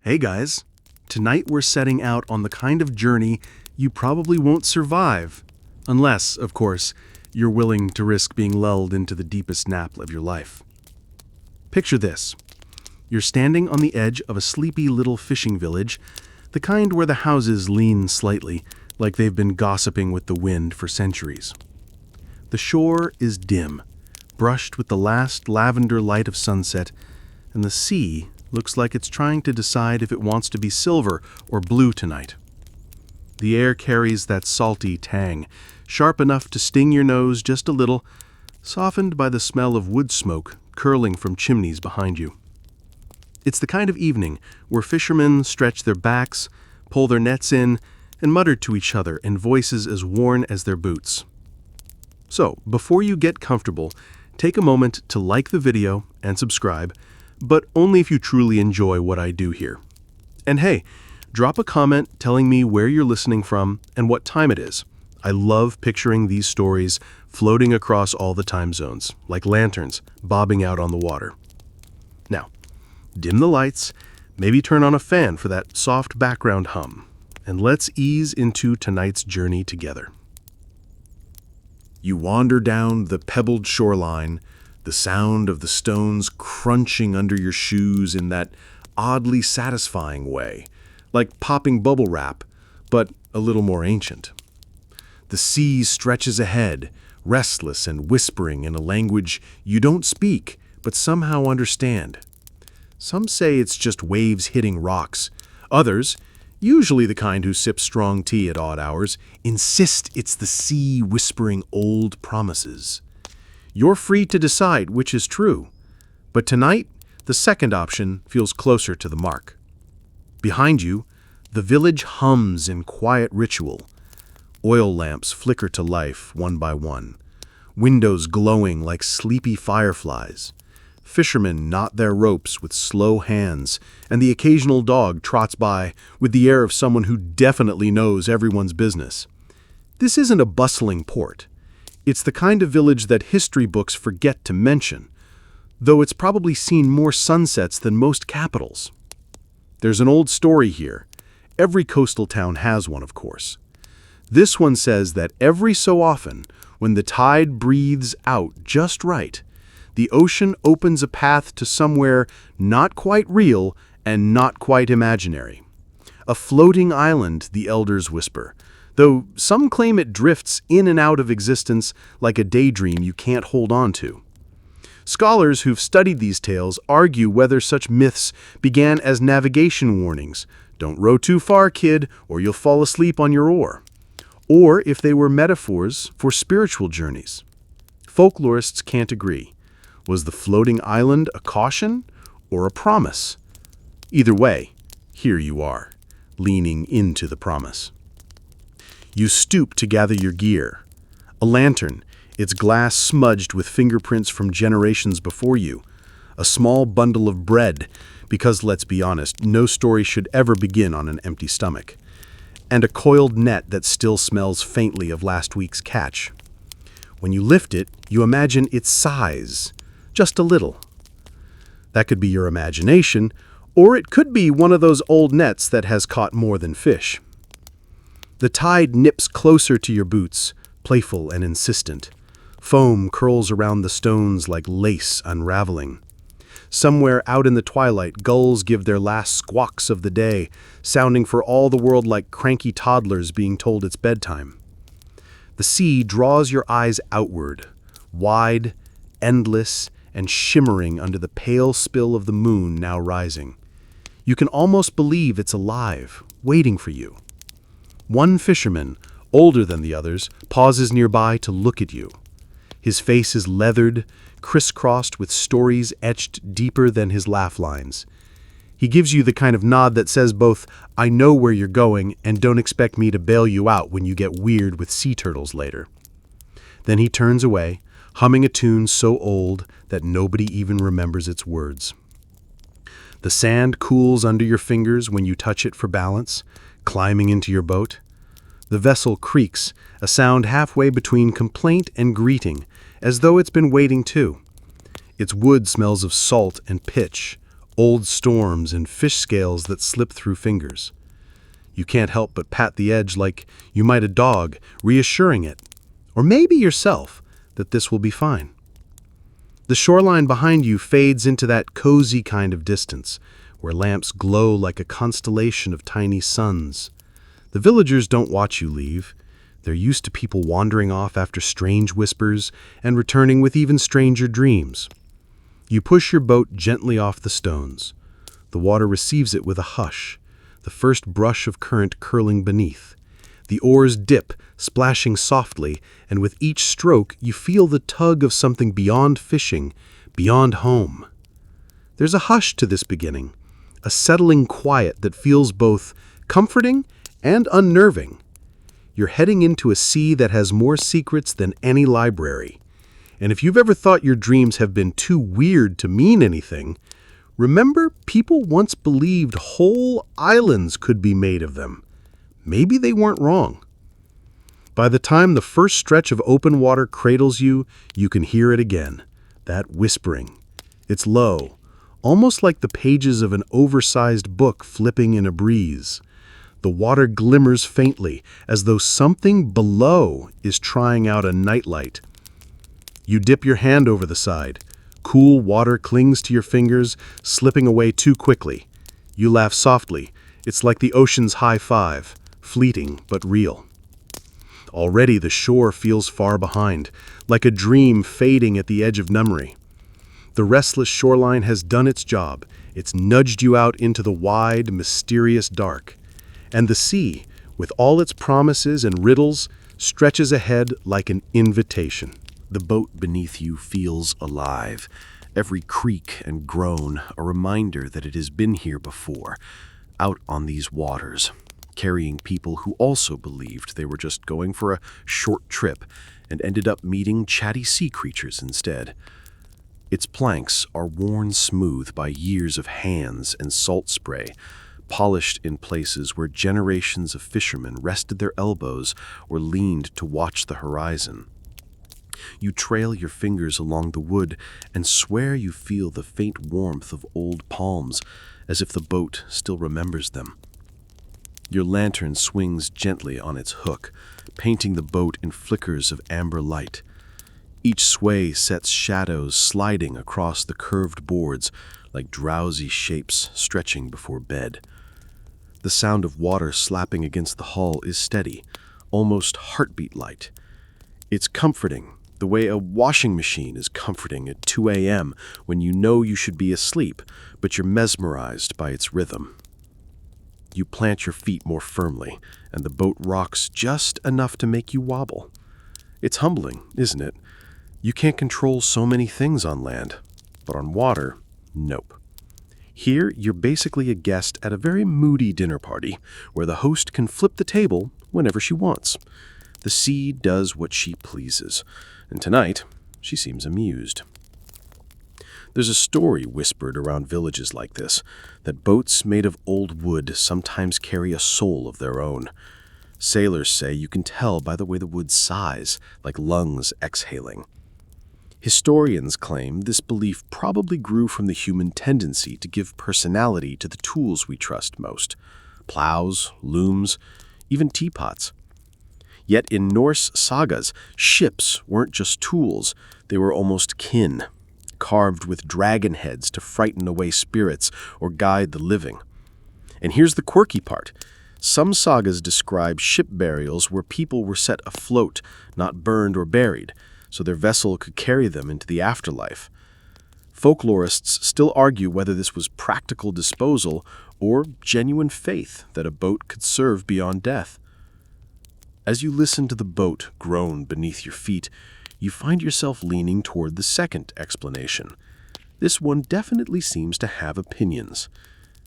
Hey guys, tonight we're setting out on the kind of journey you probably won't survive. Unless, of course, you're willing to risk being lulled into the deepest nap of your life. Picture this. You're standing on the edge of a sleepy little fishing village, the kind where the houses lean slightly, like they've been gossiping with the wind for centuries. The shore is dim, brushed with the last lavender light of sunset, and the sea looks like it's trying to decide if it wants to be silver or blue tonight. The air carries that salty tang, sharp enough to sting your nose just a little, softened by the smell of wood smoke curling from chimneys behind you. It's the kind of evening where fishermen stretch their backs, pull their nets in, and mutter to each other in voices as worn as their boots. So, before you get comfortable, take a moment to like the video and subscribe, but only if you truly enjoy what I do here. And hey, drop a comment telling me where you're listening from and what time it is. I love picturing these stories floating across all the time zones, like lanterns bobbing out on the water. Now, dim the lights, maybe turn on a fan for that soft background hum, and let's ease into tonight's journey together. You wander down the pebbled shoreline, the sound of the stones crunching under your shoes in that oddly satisfying way, like popping bubble wrap, but a little more ancient. The sea stretches ahead, restless and whispering in a language you don't speak but somehow understand. Some say it's just waves hitting rocks. Others, usually the kind who sip strong tea at odd hours, insist it's the sea whispering old promises. You're free to decide which is true, but tonight, the second option feels closer to the mark. Behind you, the village hums in quiet ritual. Oil lamps flicker to life one by one, windows glowing like sleepy fireflies. Fishermen knot their ropes with slow hands, and the occasional dog trots by with the air of someone who definitely knows everyone's business. This isn't a bustling port. It's the kind of village that history books forget to mention, though it's probably seen more sunsets than most capitals. There's an old story here. Every coastal town has one, of course. This one says that every so often, when the tide breathes out just right, the ocean opens a path to somewhere not quite real and not quite imaginary. A floating island, the elders whisper, though some claim it drifts in and out of existence like a daydream you can't hold on to. Scholars who've studied these tales argue whether such myths began as navigation warnings, don't row too far, kid, or you'll fall asleep on your oar, or if they were metaphors for spiritual journeys. Folklorists can't agree. Was the floating island a caution or a promise? Either way, here you are, leaning into the promise. You stoop to gather your gear. A lantern, its glass smudged with fingerprints from generations before you. A small bundle of bread, because let's be honest, no story should ever begin on an empty stomach. And a coiled net that still smells faintly of last week's catch. When you lift it, you imagine its size, just a little. That could be your imagination, or it could be one of those old nets that has caught more than fish. The tide nips closer to your boots, playful and insistent. Foam curls around the stones like lace unraveling. Somewhere out in the twilight, gulls give their last squawks of the day, sounding for all the world like cranky toddlers being told it's bedtime. The sea draws your eyes outward, wide, endless, and shimmering under the pale spill of the moon now rising. You can almost believe it's alive, waiting for you. One fisherman, older than the others, pauses nearby to look at you. His face is leathered, crisscrossed with stories etched deeper than his laugh lines. He gives you the kind of nod that says both, "I know where you're going, and don't expect me to bail you out when you get weird with sea turtles later." Then he turns away, humming a tune so old that nobody even remembers its words. The sand cools under your fingers when you touch it for balance, climbing into your boat. The vessel creaks, a sound halfway between complaint and greeting, as though it's been waiting too. Its wood smells of salt and pitch, old storms and fish scales that slip through fingers. You can't help but pat the edge like you might a dog, reassuring it, or maybe yourself, that this will be fine. The shoreline behind you fades into that cozy kind of distance, where lamps glow like a constellation of tiny suns. The villagers don't watch you leave. They're used to people wandering off after strange whispers and returning with even stranger dreams. You push your boat gently off the stones. The water receives it with a hush, the first brush of current curling beneath. The oars dip, splashing softly, and with each stroke you feel the tug of something beyond fishing, beyond home. There's a hush to this beginning, a settling quiet that feels both comforting and unnerving. You're heading into a sea that has more secrets than any library. And if you've ever thought your dreams have been too weird to mean anything, remember people once believed whole islands could be made of them. Maybe they weren't wrong. By the time the first stretch of open water cradles you, you can hear it again, that whispering. It's low, almost like the pages of an oversized book flipping in a breeze. The water glimmers faintly, as though something below is trying out a nightlight. You dip your hand over the side. Cool water clings to your fingers, slipping away too quickly. You laugh softly. It's like the ocean's high five, fleeting but real. Already the shore feels far behind, like a dream fading at the edge of memory. The restless shoreline has done its job. It's nudged you out into the wide, mysterious dark. And the sea, with all its promises and riddles, stretches ahead like an invitation. The boat beneath you feels alive. Every creak and groan a reminder that it has been here before, out on these waters, carrying people who also believed they were just going for a short trip and ended up meeting chatty sea creatures instead. Its planks are worn smooth by years of hands and salt spray, polished in places where generations of fishermen rested their elbows or leaned to watch the horizon. You trail your fingers along the wood and swear you feel the faint warmth of old palms, as if the boat still remembers them. Your lantern swings gently on its hook, painting the boat in flickers of amber light. Each sway sets shadows sliding across the curved boards like drowsy shapes stretching before bed. The sound of water slapping against the hull is steady, almost heartbeat-light. It's comforting, the way a washing machine is comforting at 2 a.m. when you know you should be asleep, but you're mesmerized by its rhythm. You plant your feet more firmly, and the boat rocks just enough to make you wobble. It's humbling, isn't it? You can't control so many things on land, but on water, nope. Here, you're basically a guest at a very moody dinner party, where the host can flip the table whenever she wants. The sea does what she pleases, and tonight, she seems amused. There's a story whispered around villages like this, that boats made of old wood sometimes carry a soul of their own. Sailors say you can tell by the way the wood sighs, like lungs exhaling. Historians claim this belief probably grew from the human tendency to give personality to the tools we trust most: plows, looms, even teapots. Yet in Norse sagas, ships weren't just tools, they were almost kin, carved with dragon heads to frighten away spirits or guide the living. And here's the quirky part. Some sagas describe ship burials where people were set afloat, not burned or buried, so their vessel could carry them into the afterlife. Folklorists still argue whether this was practical disposal or genuine faith that a boat could serve beyond death. As you listen to the boat groan beneath your feet, you find yourself leaning toward the second explanation. This one definitely seems to have opinions.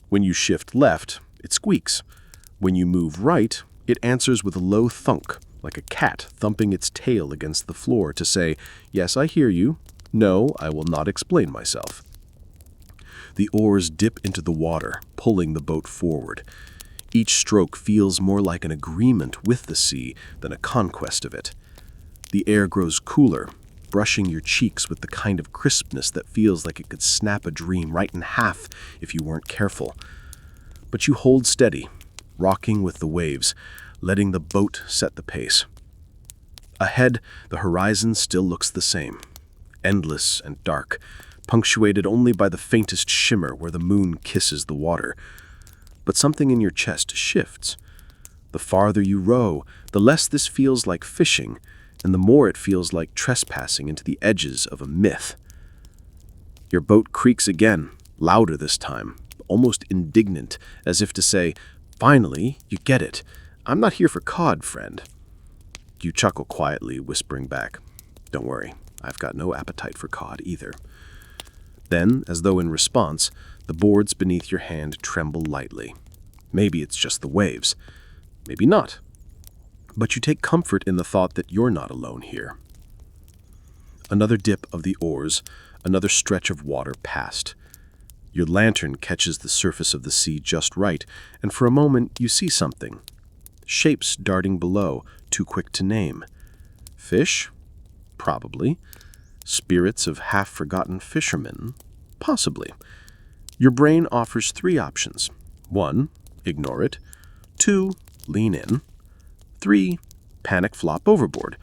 When you shift left, it squeaks. When you move right, it answers with a low thunk, like a cat thumping its tail against the floor to say, "Yes, I hear you. No, I will not explain myself." The oars dip into the water, pulling the boat forward. Each stroke feels more like an agreement with the sea than a conquest of it. The air grows cooler, brushing your cheeks with the kind of crispness that feels like it could snap a dream right in half if you weren't careful. But you hold steady, rocking with the waves, letting the boat set the pace. Ahead, the horizon still looks the same, endless and dark, punctuated only by the faintest shimmer where the moon kisses the water. But something in your chest shifts. The farther you row, the less this feels like fishing, and the more it feels like trespassing into the edges of a myth. Your boat creaks again, louder this time, almost indignant, as if to say, "Finally, you get it. I'm not here for cod, friend." You chuckle quietly, whispering back, "Don't worry, I've got no appetite for cod either." Then, as though in response, the boards beneath your hand tremble lightly. Maybe it's just the waves. Maybe not. But you take comfort in the thought that you're not alone here. Another dip of the oars, another stretch of water past. Your lantern catches the surface of the sea just right, and for a moment you see something. Shapes darting below, too quick to name. Fish? Probably. Spirits of half-forgotten fishermen? Possibly. Your brain offers 3 options. 1, ignore it. 2, lean in. 3, panic flop overboard.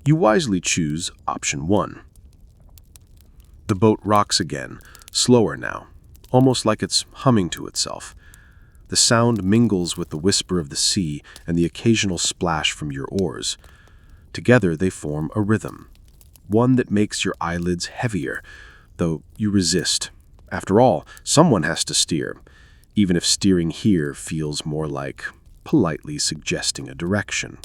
You wisely choose option 1. The boat rocks again, slower now, almost like it's humming to itself. The sound mingles with the whisper of the sea and the occasional splash from your oars. Together they form a rhythm, one that makes your eyelids heavier, though you resist. After all, someone has to steer, even if steering here feels more like politely suggesting a direction.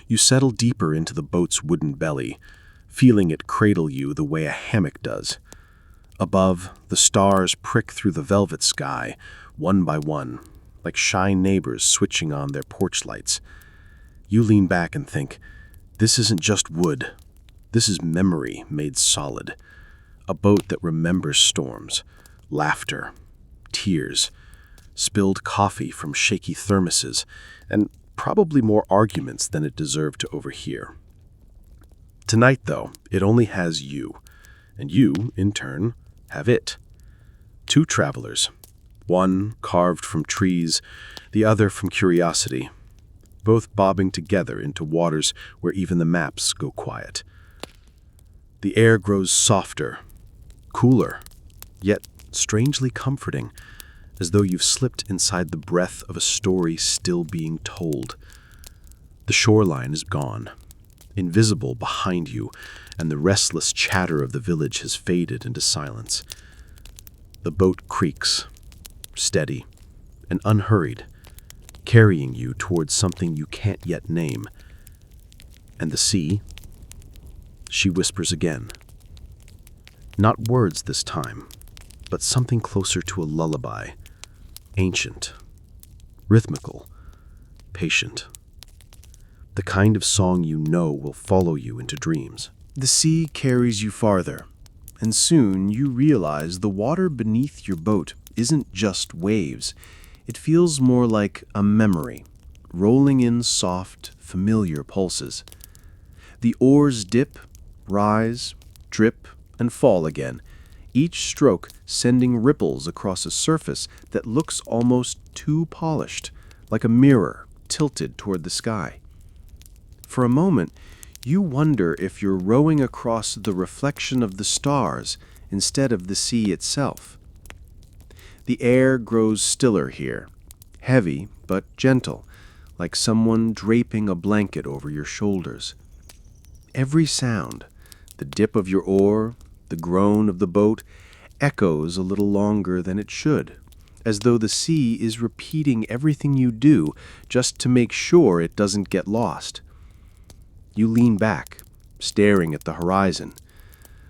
You settle deeper into the boat's wooden belly, feeling it cradle you the way a hammock does. Above, the stars prick through the velvet sky, one by one, like shy neighbors switching on their porch lights. You lean back and think, this isn't just wood. This is memory made solid. A boat that remembers storms, laughter, tears, spilled coffee from shaky thermoses, and probably more arguments than it deserved to overhear. Tonight, though, it only has you, and you, in turn, have it. 2 travelers, one carved from trees, the other from curiosity, both bobbing together into waters where even the maps go quiet. The air grows softer, cooler, yet strangely comforting, as though you've slipped inside the breath of a story still being told. The shoreline is gone, invisible behind you, and the restless chatter of the village has faded into silence. The boat creaks, steady and unhurried, carrying you towards something you can't yet name. And the sea, she whispers again. Not words this time, but something closer to a lullaby. Ancient, rhythmical, patient. The kind of song you know will follow you into dreams. The sea carries you farther, and soon you realize the water beneath your boat isn't just waves. It feels more like a memory, rolling in soft, familiar pulses. The oars dip, rise, drip, and fall again, each stroke sending ripples across a surface that looks almost too polished, like a mirror tilted toward the sky. For a moment, you wonder if you're rowing across the reflection of the stars instead of the sea itself. The air grows stiller here, heavy but gentle, like someone draping a blanket over your shoulders. Every sound, the dip of your oar, the groan of the boat, echoes a little longer than it should, as though the sea is repeating everything you do just to make sure it doesn't get lost. You lean back, staring at the horizon.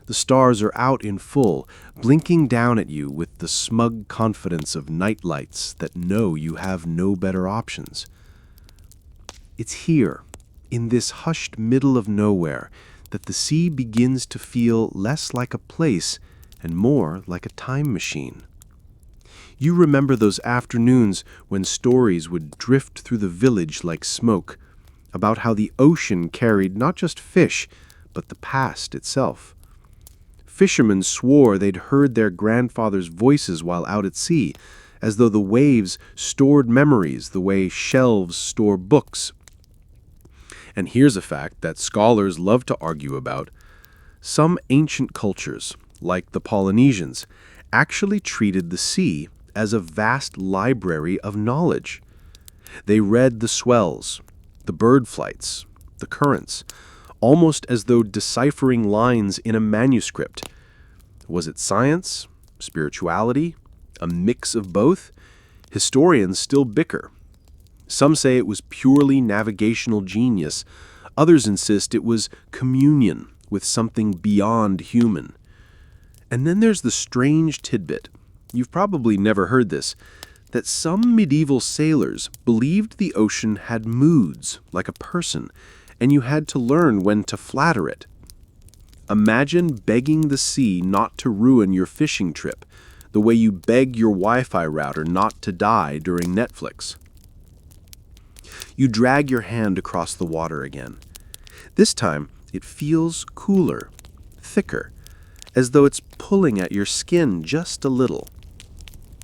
The stars are out in full, blinking down at you with the smug confidence of night lights that know you have no better options. It's here, in this hushed middle of nowhere, that the sea begins to feel less like a place and more like a time machine. You remember those afternoons when stories would drift through the village like smoke, about how the ocean carried not just fish, but the past itself. Fishermen swore they'd heard their grandfathers' voices while out at sea, as though the waves stored memories the way shelves store books. And here's a fact that scholars love to argue about. Some ancient cultures, like the Polynesians, actually treated the sea as a vast library of knowledge. They read the swells, the bird flights, the currents, almost as though deciphering lines in a manuscript. Was it science, spirituality, a mix of both? Historians still bicker. Some say it was purely navigational genius. Others insist it was communion with something beyond human. And then there's the strange tidbit. You've probably never heard this, that some medieval sailors believed the ocean had moods, like a person, and you had to learn when to flatter it. Imagine begging the sea not to ruin your fishing trip, the way you beg your Wi-Fi router not to die during Netflix. You drag your hand across the water again. This time, it feels cooler, thicker, as though it's pulling at your skin just a little.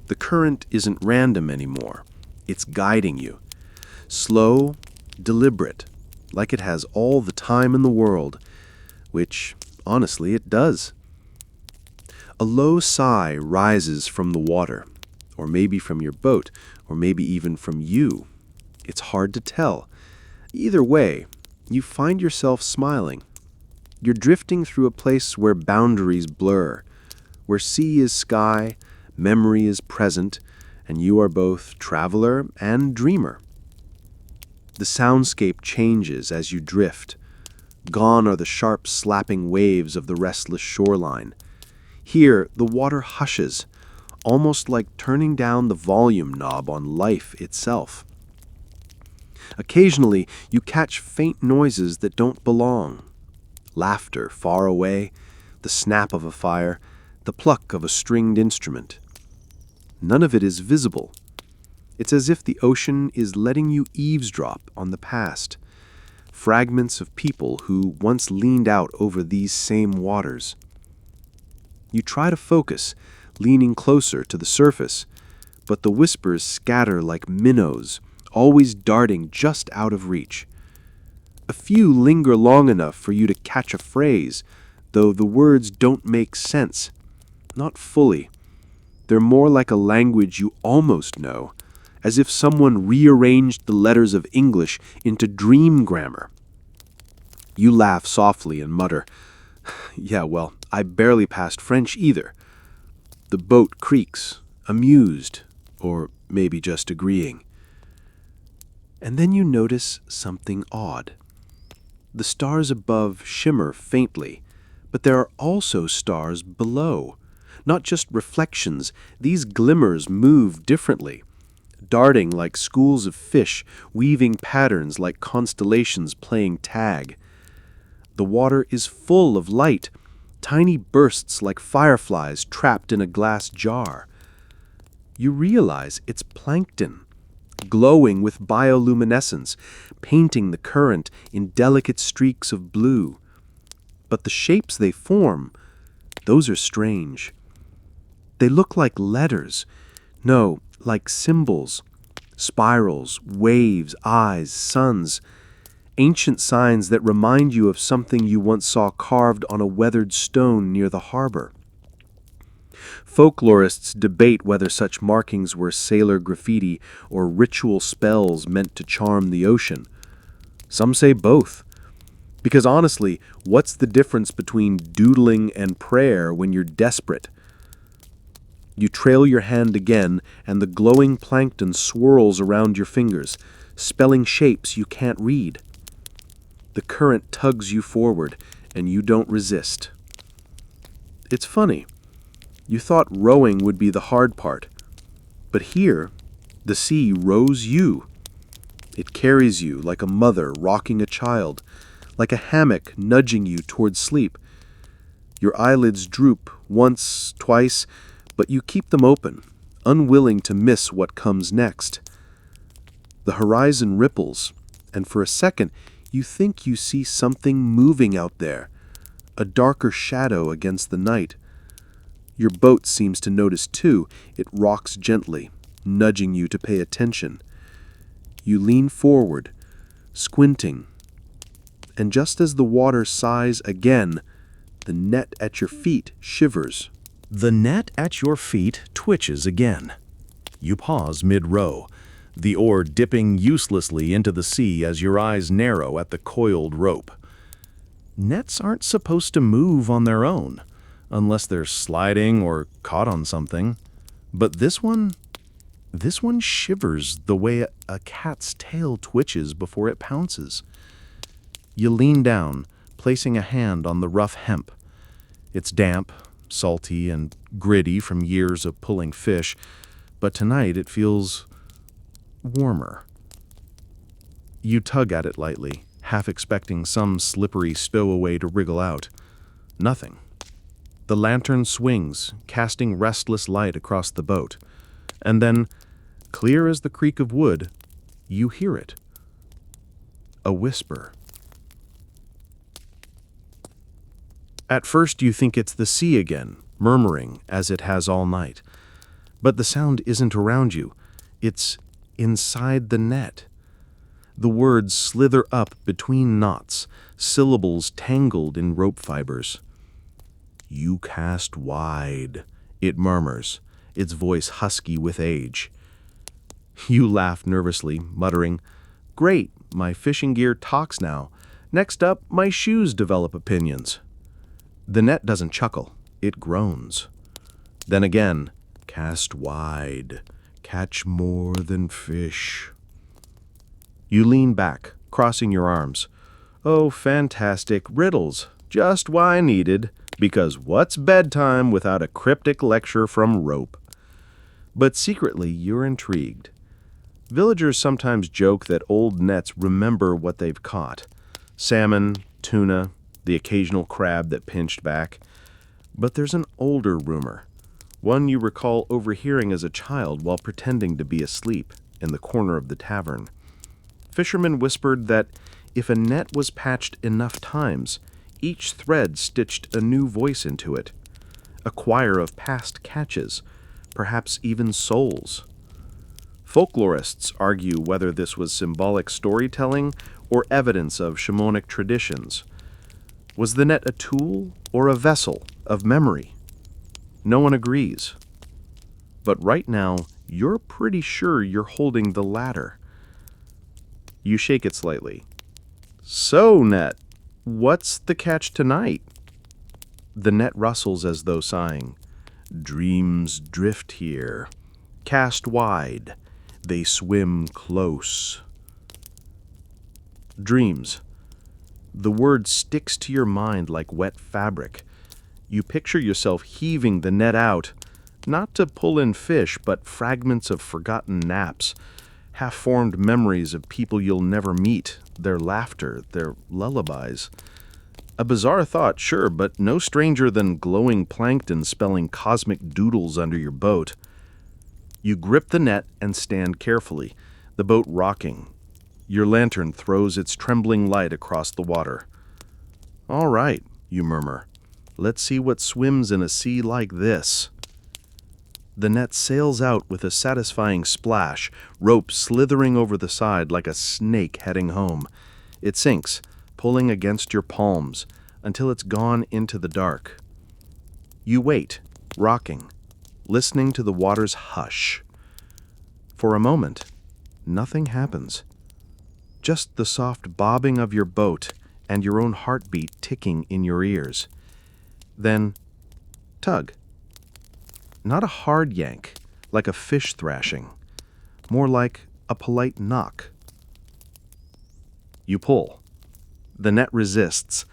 The current isn't random anymore. It's guiding you. Slow, deliberate, like it has all the time in the world, which, honestly, it does. A low sigh rises from the water, or maybe from your boat, or maybe even from you. It's hard to tell. Either way, you find yourself smiling. You're drifting through a place where boundaries blur, where sea is sky, memory is present, and you are both traveler and dreamer. The soundscape changes as you drift. Gone are the sharp slapping waves of the restless shoreline. Here, the water hushes, almost like turning down the volume knob on life itself. Occasionally, you catch faint noises that don't belong. Laughter far away, the snap of a fire, the pluck of a stringed instrument. None of it is visible. It's as if the ocean is letting you eavesdrop on the past. Fragments of people who once leaned out over these same waters. You try to focus, leaning closer to the surface, but the whispers scatter like minnows, always darting just out of reach. A few linger long enough for you to catch a phrase, though the words don't make sense. Not fully. They're more like a language you almost know, as if someone rearranged the letters of English into dream grammar. You laugh softly and mutter, "Yeah, well, I barely passed French either." The boat creaks, amused, or maybe just agreeing. And then you notice something odd. The stars above shimmer faintly, but there are also stars below. Not just reflections, these glimmers move differently, darting like schools of fish, weaving patterns like constellations playing tag. The water is full of light, tiny bursts like fireflies trapped in a glass jar. You realize it's plankton, glowing with bioluminescence, painting the current in delicate streaks of blue. But the shapes they form, those are strange. They look like letters. No, like symbols. Spirals, waves, eyes, suns. Ancient signs that remind you of something you once saw carved on a weathered stone near the harbor. Folklorists debate whether such markings were sailor graffiti or ritual spells meant to charm the ocean. Some say both. Because honestly, what's the difference between doodling and prayer when you're desperate? You trail your hand again, and the glowing plankton swirls around your fingers, spelling shapes you can't read. The current tugs you forward, and you don't resist. It's funny. You thought rowing would be the hard part. But here, the sea rows you. It carries you like a mother rocking a child, like a hammock nudging you toward sleep. Your eyelids droop once, twice, but you keep them open, unwilling to miss what comes next. The horizon ripples, and for a second, you think you see something moving out there, a darker shadow against the night. Your boat seems to notice too. It rocks gently, nudging you to pay attention. You lean forward, squinting, and just as the water sighs again, the net at your feet shivers. The net at your feet twitches again. You pause mid-row, the oar dipping uselessly into the sea as your eyes narrow at the coiled rope. Nets aren't supposed to move on their own, unless they're sliding or caught on something. But this one shivers the way a cat's tail twitches before it pounces. You lean down, placing a hand on the rough hemp. It's damp, salty, and gritty from years of pulling fish, but tonight it feels warmer. You tug at it lightly, half expecting some slippery stowaway to wriggle out. Nothing. The lantern swings, casting restless light across the boat. And then, clear as the creak of wood, you hear it. A whisper. At first you think it's the sea again, murmuring as it has all night. But the sound isn't around you. It's inside the net. The words slither up between knots, syllables tangled in rope fibers. "You cast wide," it murmurs, its voice husky with age. You laugh nervously, muttering, "Great, my fishing gear talks now. Next up, my shoes develop opinions." The net doesn't chuckle, it groans. Then again, "Cast wide, catch more than fish." You lean back, crossing your arms. Oh, fantastic riddles, just what I needed, because what's bedtime without a cryptic lecture from rope? But secretly, you're intrigued. Villagers sometimes joke that old nets remember what they've caught. Salmon, tuna, the occasional crab that pinched back. But there's an older rumor, one you recall overhearing as a child while pretending to be asleep in the corner of the tavern. Fisherman whispered that if a net was patched enough times, each thread stitched a new voice into it, a choir of past catches, perhaps even souls. Folklorists argue whether this was symbolic storytelling or evidence of shamanic traditions. Was the net a tool or a vessel of memory? No one agrees. But right now, you're pretty sure you're holding the latter. You shake it slightly. "So, net, what's the catch tonight?" The net rustles as though sighing. "Dreams drift here. Cast wide. They swim close." Dreams. The word sticks to your mind like wet fabric. You picture yourself heaving the net out, not to pull in fish, but fragments of forgotten naps, half-formed memories of people you'll never meet, their laughter, their lullabies. A bizarre thought, sure, but no stranger than glowing plankton spelling cosmic doodles under your boat. You grip the net and stand carefully, the boat rocking. Your lantern throws its trembling light across the water. "All right," you murmur. "Let's see what swims in a sea like this." The net sails out with a satisfying splash, rope slithering over the side like a snake heading home. It sinks, pulling against your palms, until it's gone into the dark. You wait, rocking, listening to the water's hush. For a moment, nothing happens. Just the soft bobbing of your boat and your own heartbeat ticking in your ears. Then, tug. Not a hard yank, like a fish thrashing. More like a polite knock. You pull. The net resists.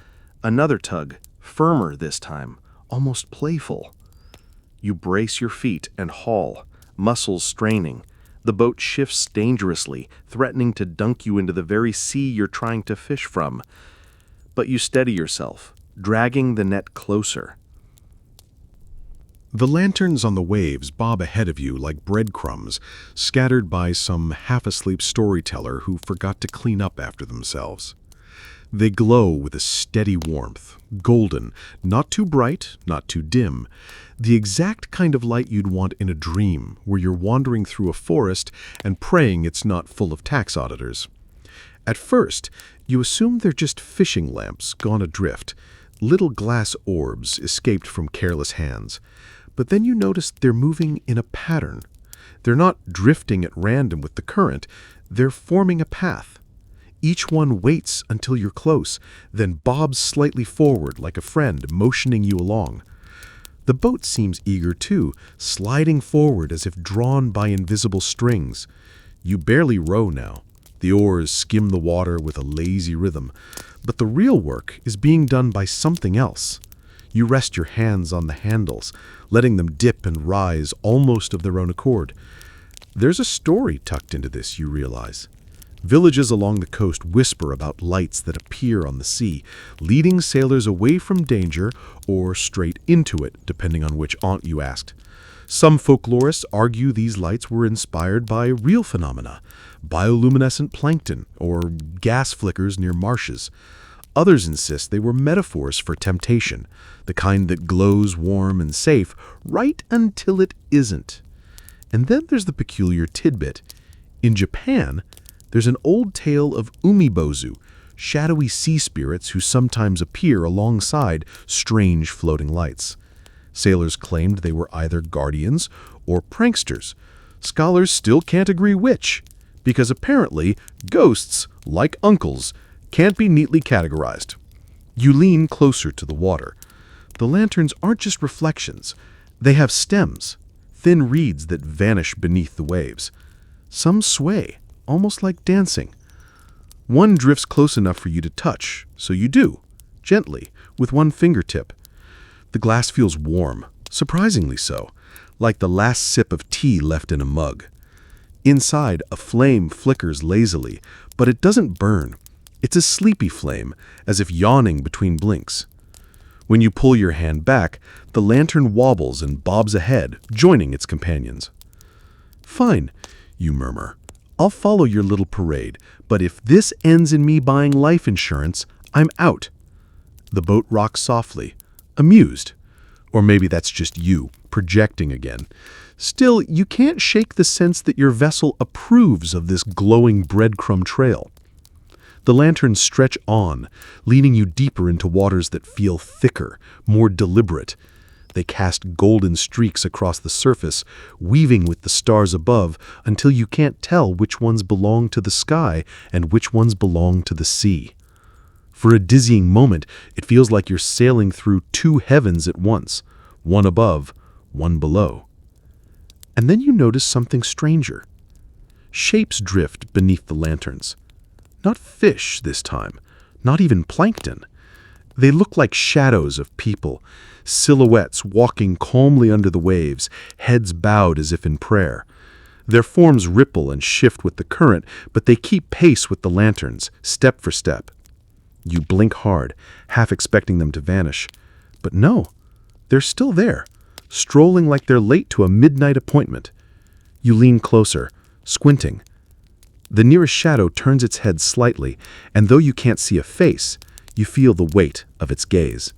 Another tug, firmer this time, almost playful. You brace your feet and haul, muscles straining. The boat shifts dangerously, threatening to dunk you into the very sea you're trying to fish from. But you steady yourself, dragging the net closer. The lanterns on the waves bob ahead of you like breadcrumbs, scattered by some half-asleep storyteller who forgot to clean up after themselves. They glow with a steady warmth, golden, not too bright, not too dim, the exact kind of light you'd want in a dream where you're wandering through a forest and praying it's not full of tax auditors. At first, you assume they're just fishing lamps gone adrift, little glass orbs escaped from careless hands. But then you notice they're moving in a pattern. They're not drifting at random with the current, they're forming a path. Each one waits until you're close, then bobs slightly forward like a friend motioning you along. The boat seems eager too, sliding forward as if drawn by invisible strings. You barely row now. The oars skim the water with a lazy rhythm, but the real work is being done by something else. You rest your hands on the handles, letting them dip and rise almost of their own accord. There's a story tucked into this, you realize. Villages along the coast whisper about lights that appear on the sea, leading sailors away from danger or straight into it, depending on which aunt you asked. Some folklorists argue these lights were inspired by real phenomena, bioluminescent plankton or gas flickers near marshes. Others insist they were metaphors for temptation, the kind that glows warm and safe right until it isn't. And then there's the peculiar tidbit. In Japan, there's an old tale of umibozu, shadowy sea spirits who sometimes appear alongside strange floating lights. Sailors claimed they were either guardians or pranksters. Scholars still can't agree which, because apparently ghosts, like uncles, can't be neatly categorized. You lean closer to the water. The lanterns aren't just reflections. They have stems, thin reeds that vanish beneath the waves. Some sway, almost like dancing. One drifts close enough for you to touch, so you do, gently, with one fingertip. The glass feels warm, surprisingly so, like the last sip of tea left in a mug. Inside, a flame flickers lazily, but it doesn't burn. It's a sleepy flame, as if yawning between blinks. When you pull your hand back, the lantern wobbles and bobs ahead, joining its companions. "Fine," you murmur. "I'll follow your little parade, but if this ends in me buying life insurance, I'm out." The boat rocks softly, amused. Or maybe that's just you, projecting again. Still, you can't shake the sense that your vessel approves of this glowing breadcrumb trail. The lanterns stretch on, leading you deeper into waters that feel thicker, more deliberate. They cast golden streaks across the surface, weaving with the stars above until you can't tell which ones belong to the sky and which ones belong to the sea. For a dizzying moment, it feels like you're sailing through two heavens at once, one above, one below. And then you notice something stranger. Shapes drift beneath the lanterns. Not fish this time, not even plankton. They look like shadows of people, silhouettes walking calmly under the waves, heads bowed as if in prayer. Their forms ripple and shift with the current, but they keep pace with the lanterns, step for step. You blink hard, half expecting them to vanish. But no, they're still there, strolling like they're late to a midnight appointment. You lean closer, squinting. The nearest shadow turns its head slightly, and though you can't see a face, you feel the weight of its gaze.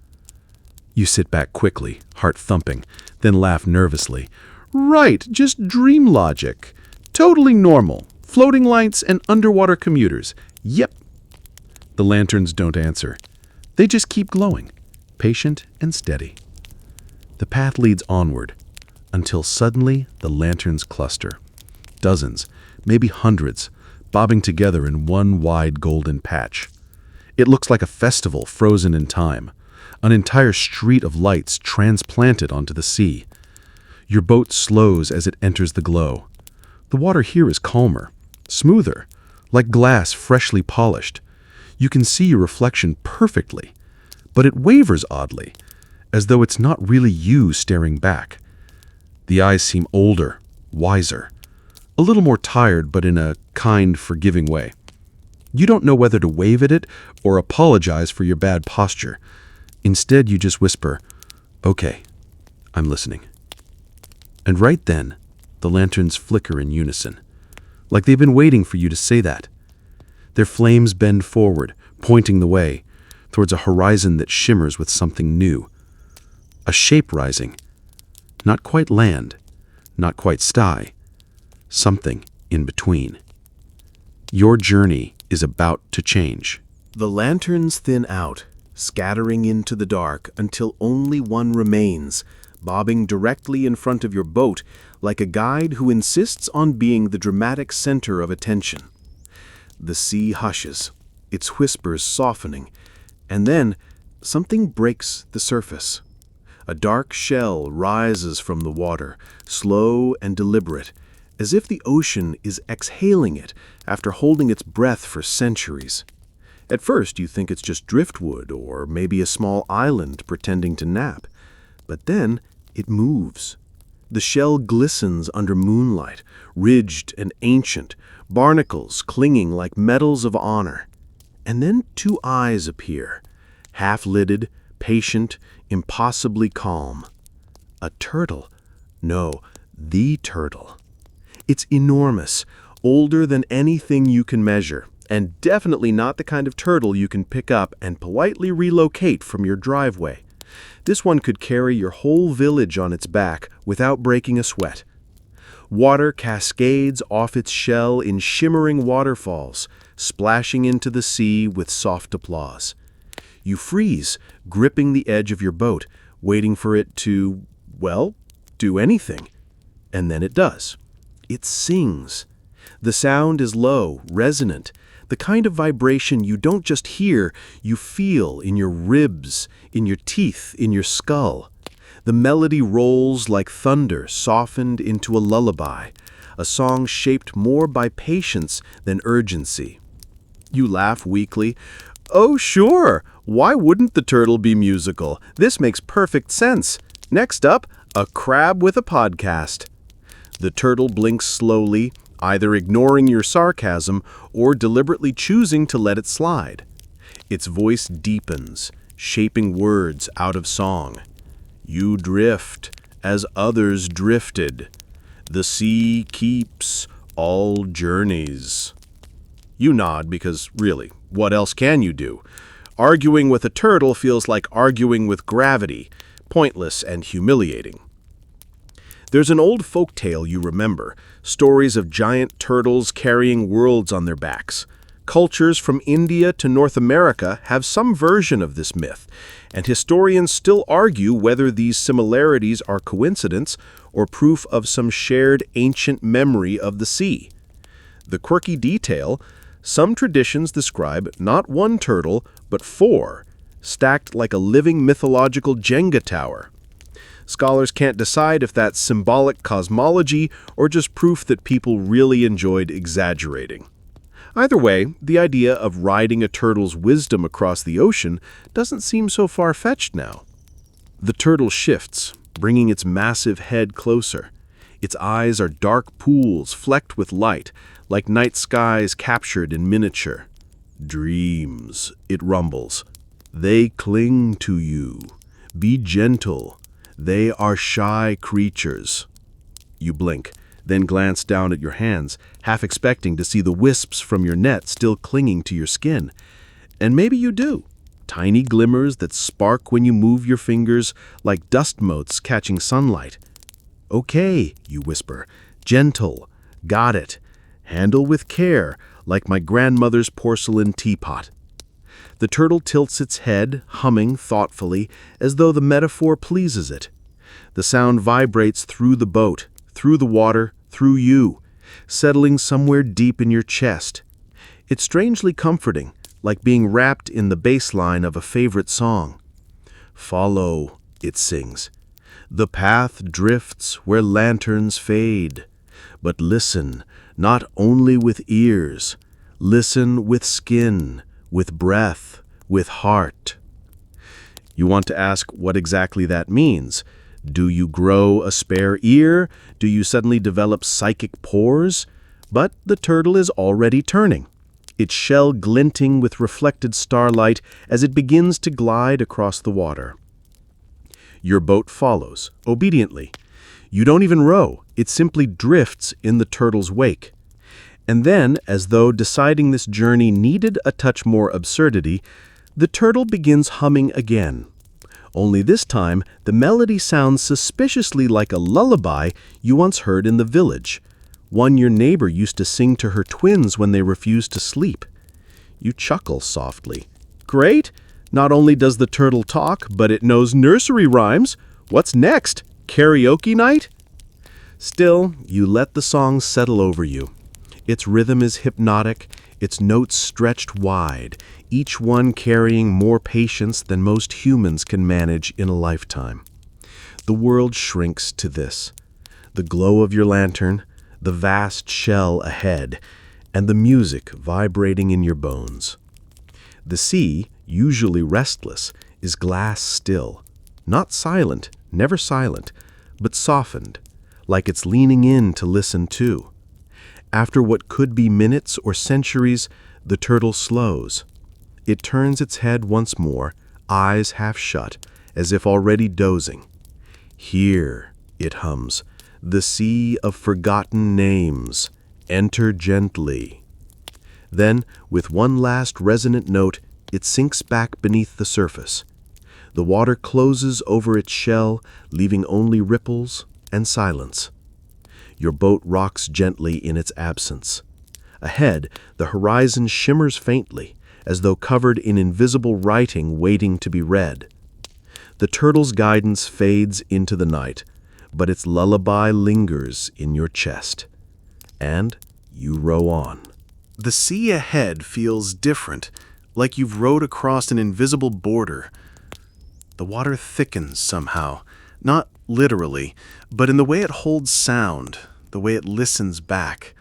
You sit back quickly, heart thumping, then laugh nervously. "Right, just dream logic. Totally normal. Floating lights and underwater commuters. Yep." The lanterns don't answer. They just keep glowing, patient and steady. The path leads onward, until suddenly the lanterns cluster. Dozens, maybe hundreds, bobbing together in one wide golden patch. It looks like a festival frozen in time, an entire street of lights transplanted onto the sea. Your boat slows as it enters the glow. The water here is calmer, smoother, like glass freshly polished. You can see your reflection perfectly, but it wavers oddly, as though it's not really you staring back. The eyes seem older, wiser, a little more tired, but in a kind, forgiving way. You don't know whether to wave at it or apologize for your bad posture. Instead, you just whisper, "Okay, I'm listening." And right then, the lanterns flicker in unison, like they've been waiting for you to say that. Their flames bend forward, pointing the way, towards a horizon that shimmers with something new. A shape rising. Not quite land, not quite sky. Something in between. Your journey is about to change. The lanterns thin out, scattering into the dark until only one remains, bobbing directly in front of your boat like a guide who insists on being the dramatic center of attention. The sea hushes, its whispers softening, and then something breaks the surface. A dark shell rises from the water, slow and deliberate, as if the ocean is exhaling it after holding its breath for centuries. At first, you think it's just driftwood or maybe a small island pretending to nap. But then it moves. The shell glistens under moonlight, ridged and ancient, barnacles clinging like medals of honor. And then two eyes appear, half-lidded, patient, impossibly calm. A turtle. No, the turtle. It's enormous, older than anything you can measure, and definitely not the kind of turtle you can pick up and politely relocate from your driveway. This one could carry your whole village on its back without breaking a sweat. Water cascades off its shell in shimmering waterfalls, splashing into the sea with soft applause. You freeze, gripping the edge of your boat, waiting for it to, well, do anything. And then it does. It sings. The sound is low, resonant, the kind of vibration you don't just hear, you feel in your ribs, in your teeth, in your skull. The melody rolls like thunder softened into a lullaby, a song shaped more by patience than urgency. You laugh weakly. Oh, sure! Why wouldn't the turtle be musical? This makes perfect sense. Next up, a crab with a podcast. The turtle blinks slowly, either ignoring your sarcasm or deliberately choosing to let it slide. Its voice deepens, shaping words out of song. You drift as others drifted. The sea keeps all journeys. You nod because, really, what else can you do? Arguing with a turtle feels like arguing with gravity, pointless and humiliating. There's an old folk tale you remember, stories of giant turtles carrying worlds on their backs. Cultures from India to North America have some version of this myth, and historians still argue whether these similarities are coincidence or proof of some shared ancient memory of the sea. The quirky detail: some traditions describe not one turtle, but four, stacked like a living mythological Jenga tower. Scholars can't decide if that's symbolic cosmology or just proof that people really enjoyed exaggerating. Either way, the idea of riding a turtle's wisdom across the ocean doesn't seem so far-fetched now. The turtle shifts, bringing its massive head closer. Its eyes are dark pools flecked with light, like night skies captured in miniature. Dreams, it rumbles. They cling to you. Be gentle. They are shy creatures. You blink, then glance down at your hands, half expecting to see the wisps from your net still clinging to your skin. And maybe you do. Tiny glimmers that spark when you move your fingers like dust motes catching sunlight. Okay, you whisper. Gentle. Got it. Handle with care, like my grandmother's porcelain teapot. The turtle tilts its head, humming thoughtfully, as though the metaphor pleases it. The sound vibrates through the boat, through the water, through you, settling somewhere deep in your chest. It's strangely comforting, like being wrapped in the bass line of a favorite song. Follow, it sings. The path drifts where lanterns fade. But listen, not only with ears. Listen with skin, with breath, with heart. You want to ask what exactly that means. Do you grow a spare ear? Do you suddenly develop psychic pores? But the turtle is already turning, its shell glinting with reflected starlight as it begins to glide across the water. Your boat follows, obediently. You don't even row, it simply drifts in the turtle's wake. And then, as though deciding this journey needed a touch more absurdity, the turtle begins humming again. Only this time, the melody sounds suspiciously like a lullaby you once heard in the village, one your neighbor used to sing to her twins when they refused to sleep. You chuckle softly. Great! Not only does the turtle talk, but it knows nursery rhymes. What's next? Karaoke night? Still, you let the song settle over you. Its rhythm is hypnotic, its notes stretched wide, each one carrying more patience than most humans can manage in a lifetime. The world shrinks to this. The glow of your lantern, the vast shell ahead, and the music vibrating in your bones. The sea, usually restless, is glass still, not silent, never silent, but softened, like it's leaning in to listen too. After what could be minutes or centuries, the turtle slows. It turns its head once more, eyes half shut, as if already dozing. Here, it hums, the sea of forgotten names. Enter gently. Then, with one last resonant note, it sinks back beneath the surface. The water closes over its shell, leaving only ripples and silence. Your boat rocks gently in its absence. Ahead, the horizon shimmers faintly, as though covered in invisible writing waiting to be read. The turtle's guidance fades into the night, but its lullaby lingers in your chest. And you row on. The sea ahead feels different, like you've rowed across an invisible border. The water thickens somehow, not literally, but in the way it holds sound, the way it listens back.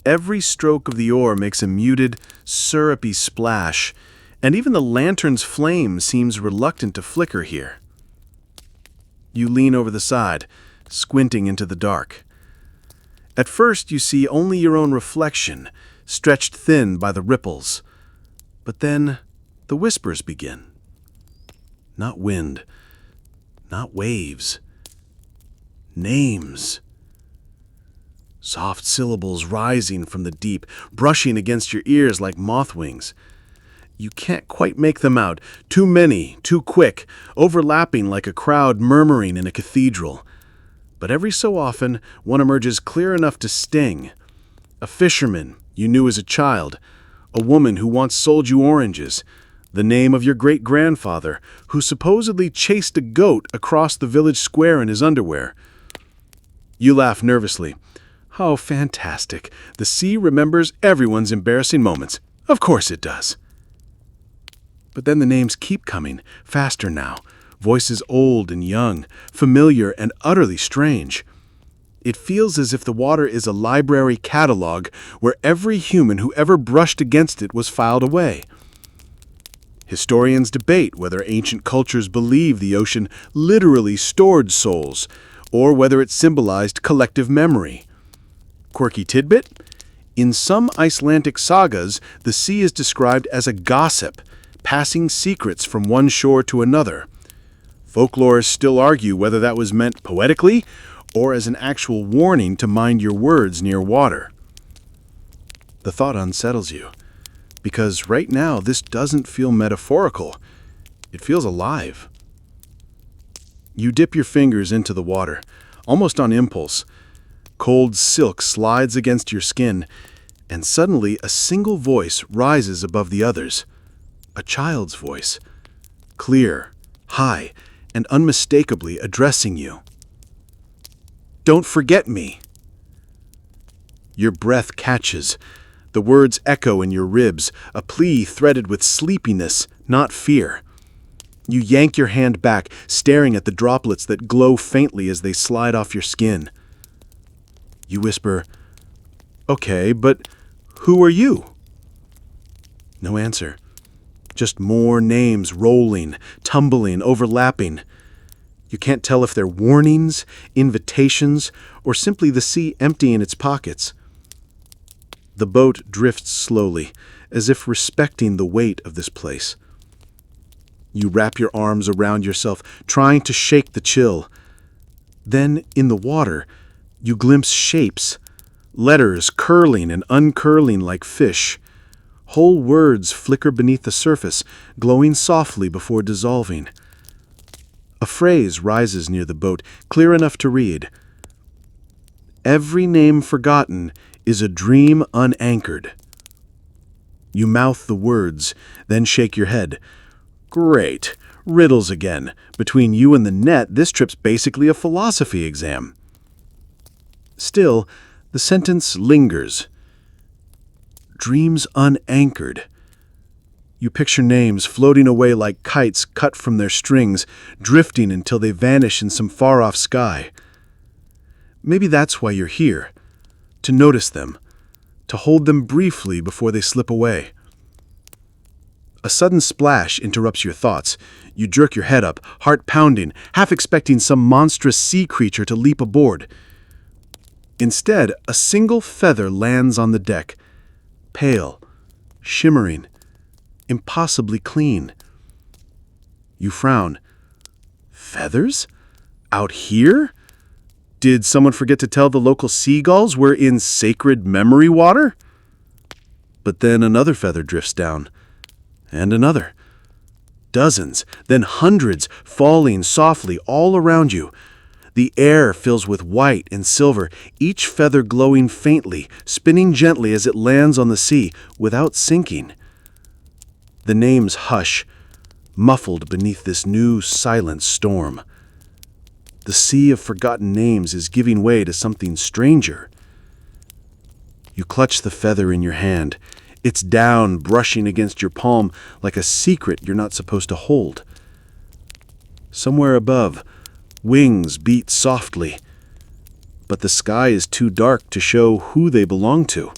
Every stroke of the oar makes a muted, syrupy splash, and even the lantern's flame seems reluctant to flicker here. You lean over the side, squinting into the dark. At first, you see only your own reflection, stretched thin by the ripples. But then, the whispers begin. Not wind, not waves. Names. Soft syllables rising from the deep, brushing against your ears like moth wings. You can't quite make them out, too many, too quick, overlapping like a crowd murmuring in a cathedral. But every so often, one emerges clear enough to sting. A fisherman you knew as a child, a woman who once sold you oranges, the name of your great-grandfather, who supposedly chased a goat across the village square in his underwear. You laugh nervously. Oh, fantastic. The sea remembers everyone's embarrassing moments. Of course it does. But then the names keep coming, faster now. Voices old and young, familiar and utterly strange. It feels as if the water is a library catalog where every human who ever brushed against it was filed away. Historians debate whether ancient cultures believe the ocean literally stored souls, or whether it symbolized collective memory. Quirky tidbit? In some Icelandic sagas, the sea is described as a gossip, passing secrets from one shore to another. Folklorists still argue whether that was meant poetically or as an actual warning to mind your words near water. The thought unsettles you, because right now this doesn't feel metaphorical. It feels alive. You dip your fingers into the water, almost on impulse. Cold silk slides against your skin, and suddenly a single voice rises above the others. A child's voice. Clear, high, and unmistakably addressing you. Don't forget me. Your breath catches. The words echo in your ribs, a plea threaded with sleepiness, not fear. You yank your hand back, staring at the droplets that glow faintly as they slide off your skin. You whisper, "Okay, but who are you?" No answer. Just more names rolling, tumbling, overlapping. You can't tell if they're warnings, invitations, or simply the sea emptying its pockets. The boat drifts slowly, as if respecting the weight of this place. You wrap your arms around yourself, trying to shake the chill. Then, in the water, you glimpse shapes, letters curling and uncurling like fish. Whole words flicker beneath the surface, glowing softly before dissolving. A phrase rises near the boat, clear enough to read. Every name forgotten is a dream unanchored. You mouth the words, then shake your head. Great. Riddles again. Between you and the net, this trip's basically a philosophy exam. Still, the sentence lingers. Dreams unanchored. You picture names floating away like kites cut from their strings, drifting until they vanish in some far-off sky. Maybe that's why you're here, to notice them, to hold them briefly before they slip away. A sudden splash interrupts your thoughts. You jerk your head up, heart pounding, half expecting some monstrous sea creature to leap aboard. Instead, a single feather lands on the deck, pale, shimmering, impossibly clean. You frown. Feathers? Out here? Did someone forget to tell the local seagulls we're in sacred memory water? But then another feather drifts down. And another. Dozens, then hundreds, falling softly all around you. The air fills with white and silver, each feather glowing faintly, spinning gently as it lands on the sea, without sinking. The names hush, muffled beneath this new silent storm. The sea of forgotten names is giving way to something stranger. You clutch the feather in your hand. Its down brushing against your palm like a secret you're not supposed to hold. Somewhere above, wings beat softly, but the sky is too dark to show who they belong to.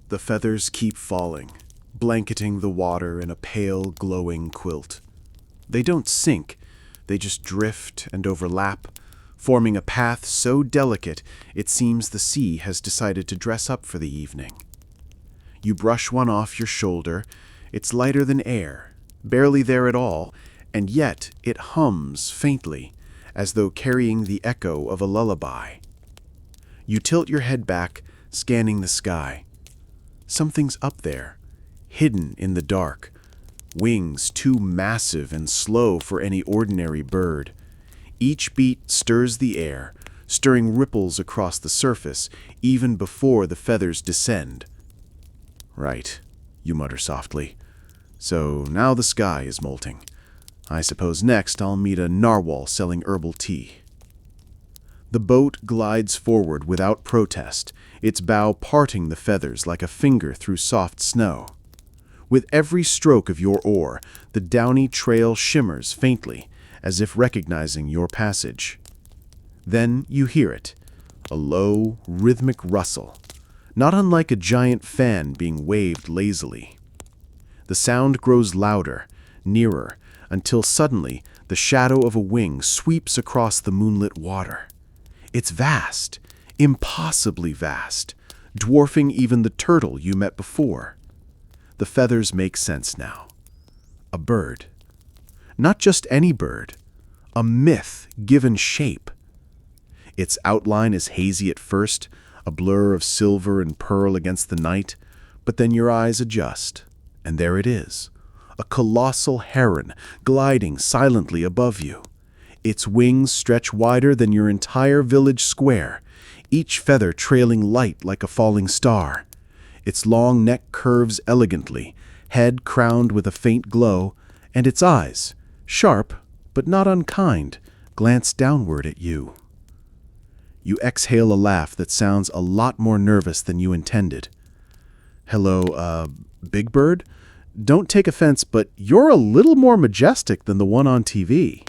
The feathers keep falling, blanketing the water in a pale, glowing quilt. They don't sink, they just drift and overlap, forming a path so delicate it seems the sea has decided to dress up for the evening. You brush one off your shoulder. It's lighter than air, barely there at all, and yet it hums faintly, as though carrying the echo of a lullaby. You tilt your head back, scanning the sky. Something's up there, hidden in the dark, wings too massive and slow for any ordinary bird. Each beat stirs the air, stirring ripples across the surface, even before the feathers descend. Right, you mutter softly. So now the sky is molting. I suppose next I'll meet a narwhal selling herbal tea. The boat glides forward without protest, its bow parting the feathers like a finger through soft snow. With every stroke of your oar, the downy trail shimmers faintly, as if recognizing your passage. Then you hear it, a low, rhythmic rustle, not unlike a giant fan being waved lazily. The sound grows louder, nearer, until suddenly the shadow of a wing sweeps across the moonlit water. It's vast, impossibly vast, dwarfing even the turtle you met before. The feathers make sense now. A bird. Not just any bird. A myth given shape. Its outline is hazy at first, a blur of silver and pearl against the night, but then your eyes adjust, and there it is, a colossal heron gliding silently above you. Its wings stretch wider than your entire village square, each feather trailing light like a falling star. Its long neck curves elegantly, head crowned with a faint glow, and its eyes, sharp but not unkind, glance downward at you. You exhale a laugh that sounds a lot more nervous than you intended. Hello, Big Bird? Don't take offense, but you're a little more majestic than the one on TV.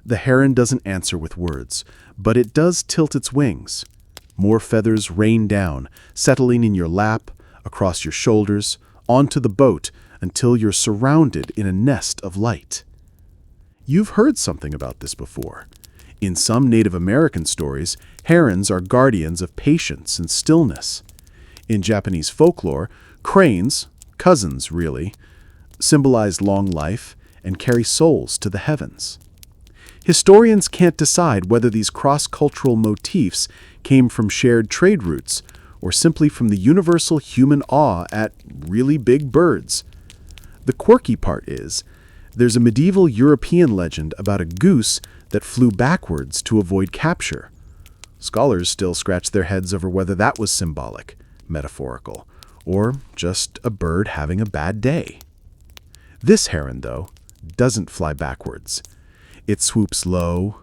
The heron doesn't answer with words, but it does tilt its wings. More feathers rain down, settling in your lap, across your shoulders, onto the boat, until you're surrounded in a nest of light. You've heard something about this before. In some Native American stories, herons are guardians of patience and stillness. In Japanese folklore, cranes, cousins really, symbolize long life and carry souls to the heavens. Historians can't decide whether these cross-cultural motifs came from shared trade routes or simply from the universal human awe at really big birds. The quirky part is, there's a medieval European legend about a goose that flew backwards to avoid capture. Scholars still scratch their heads over whether that was symbolic, metaphorical, or just a bird having a bad day. This heron, though, doesn't fly backwards. It swoops low,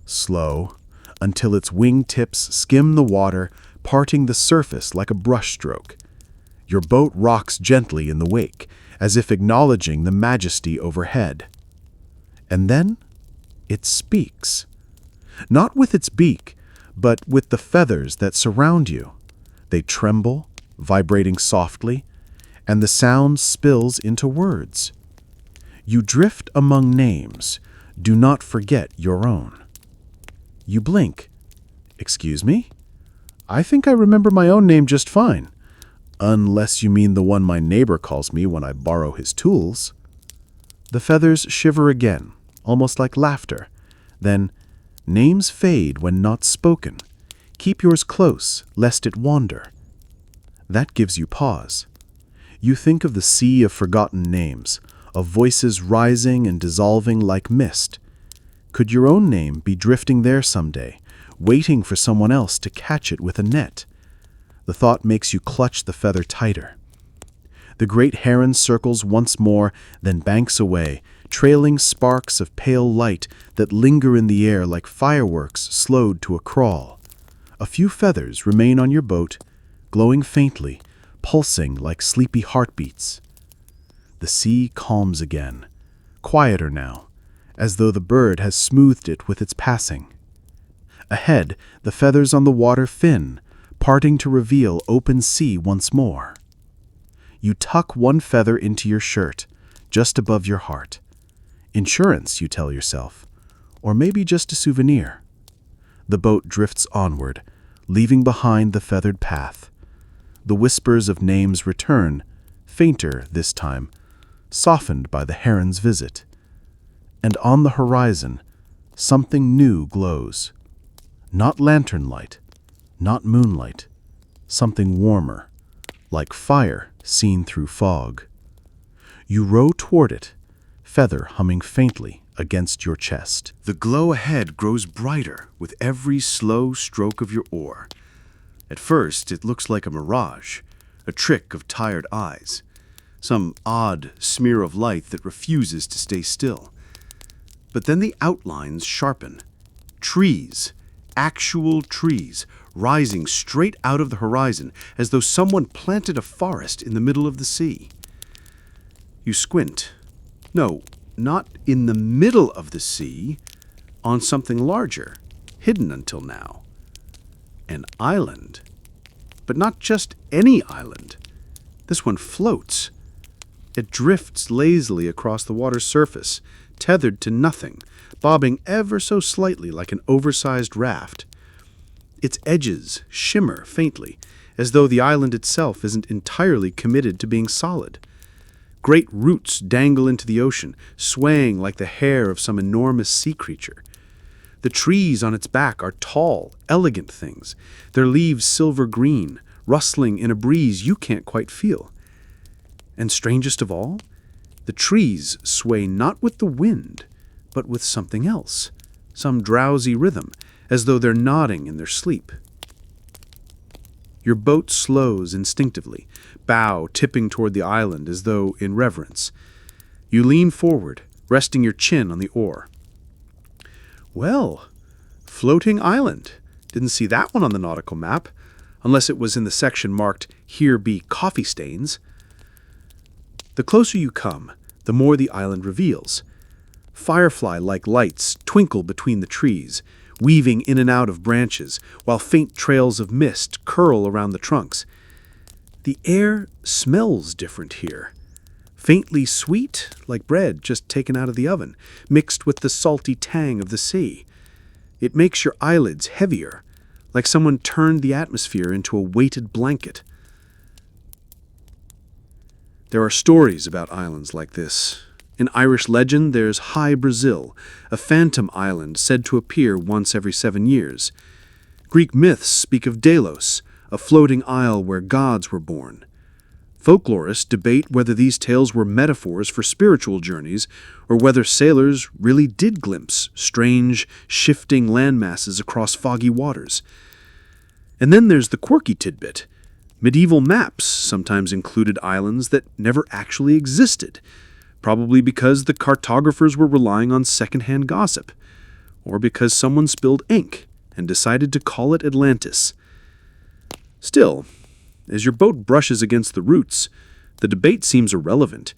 slow, until its wingtips skim the water, parting the surface like a brushstroke. Your boat rocks gently in the wake, as if acknowledging the majesty overhead. And then it speaks. Not with its beak, but with the feathers that surround you. They tremble, vibrating softly, and the sound spills into words. You drift among names. Do not forget your own. You blink. Excuse me? I think I remember my own name just fine. Unless you mean the one my neighbor calls me when I borrow his tools. The feathers shiver again, almost like laughter. Then, names fade when not spoken. Keep yours close, lest it wander. That gives you pause. You think of the sea of forgotten names, of voices rising and dissolving like mist. Could your own name be drifting there someday, waiting for someone else to catch it with a net? The thought makes you clutch the feather tighter. The great heron circles once more, then banks away, trailing sparks of pale light that linger in the air like fireworks slowed to a crawl. A few feathers remain on your boat, glowing faintly, pulsing like sleepy heartbeats. The sea calms again, quieter now, as though the bird has smoothed it with its passing. Ahead, the feathers on the water fin, parting to reveal open sea once more. You tuck one feather into your shirt, just above your heart. Insurance, you tell yourself, or maybe just a souvenir. The boat drifts onward, leaving behind the feathered path. The whispers of names return, fainter this time, softened by the heron's visit. And on the horizon, something new glows. Not lantern light, not moonlight, something warmer, like fire seen through fog. You row toward it, feather humming faintly against your chest. The glow ahead grows brighter with every slow stroke of your oar. At first, it looks like a mirage, a trick of tired eyes, some odd smear of light that refuses to stay still. But then the outlines sharpen. Trees, actual trees, rising straight out of the horizon as though someone planted a forest in the middle of the sea. You squint. No, not in the middle of the sea, on something larger, hidden until now. An island. But not just any island. This one floats. It drifts lazily across the water's surface, tethered to nothing, bobbing ever so slightly like an oversized raft. Its edges shimmer faintly, as though the island itself isn't entirely committed to being solid. Great roots dangle into the ocean, swaying like the hair of some enormous sea creature. The trees on its back are tall, elegant things, their leaves silver green, rustling in a breeze you can't quite feel. And strangest of all, the trees sway not with the wind, but with something else, some drowsy rhythm, as though they're nodding in their sleep. Your boat slows instinctively, bow tipping toward the island as though in reverence. You lean forward, resting your chin on the oar. Well, floating island. Didn't see that one on the nautical map, unless it was in the section marked, "Here be coffee stains." The closer you come, the more the island reveals. Firefly-like lights twinkle between the trees, weaving in and out of branches, while faint trails of mist curl around the trunks. The air smells different here. Faintly sweet, like bread just taken out of the oven, mixed with the salty tang of the sea. It makes your eyelids heavier, like someone turned the atmosphere into a weighted blanket. There are stories about islands like this, In Irish legend, there's High Brazil, a phantom island said to appear once every 7 years. Greek myths speak of Delos, a floating isle where gods were born. Folklorists debate whether these tales were metaphors for spiritual journeys or whether sailors really did glimpse strange, shifting landmasses across foggy waters. And then there's the quirky tidbit. Medieval maps sometimes included islands that never actually existed, probably because the cartographers were relying on secondhand gossip, or because someone spilled ink and decided to call it Atlantis. Still, as your boat brushes against the roots, the debate seems irrelevant.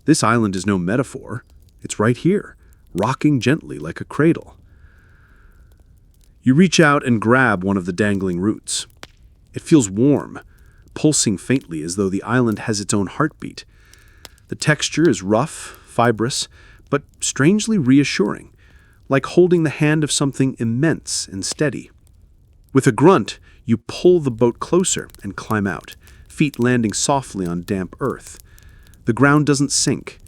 This island is no metaphor. It's right here, rocking gently like a cradle. You reach out and grab one of the dangling roots. It feels warm, pulsing faintly as though the island has its own heartbeat. The texture is rough, fibrous, but strangely reassuring, like holding the hand of something immense and steady. With a grunt, you pull the boat closer and climb out, feet landing softly on damp earth. The ground doesn't sink.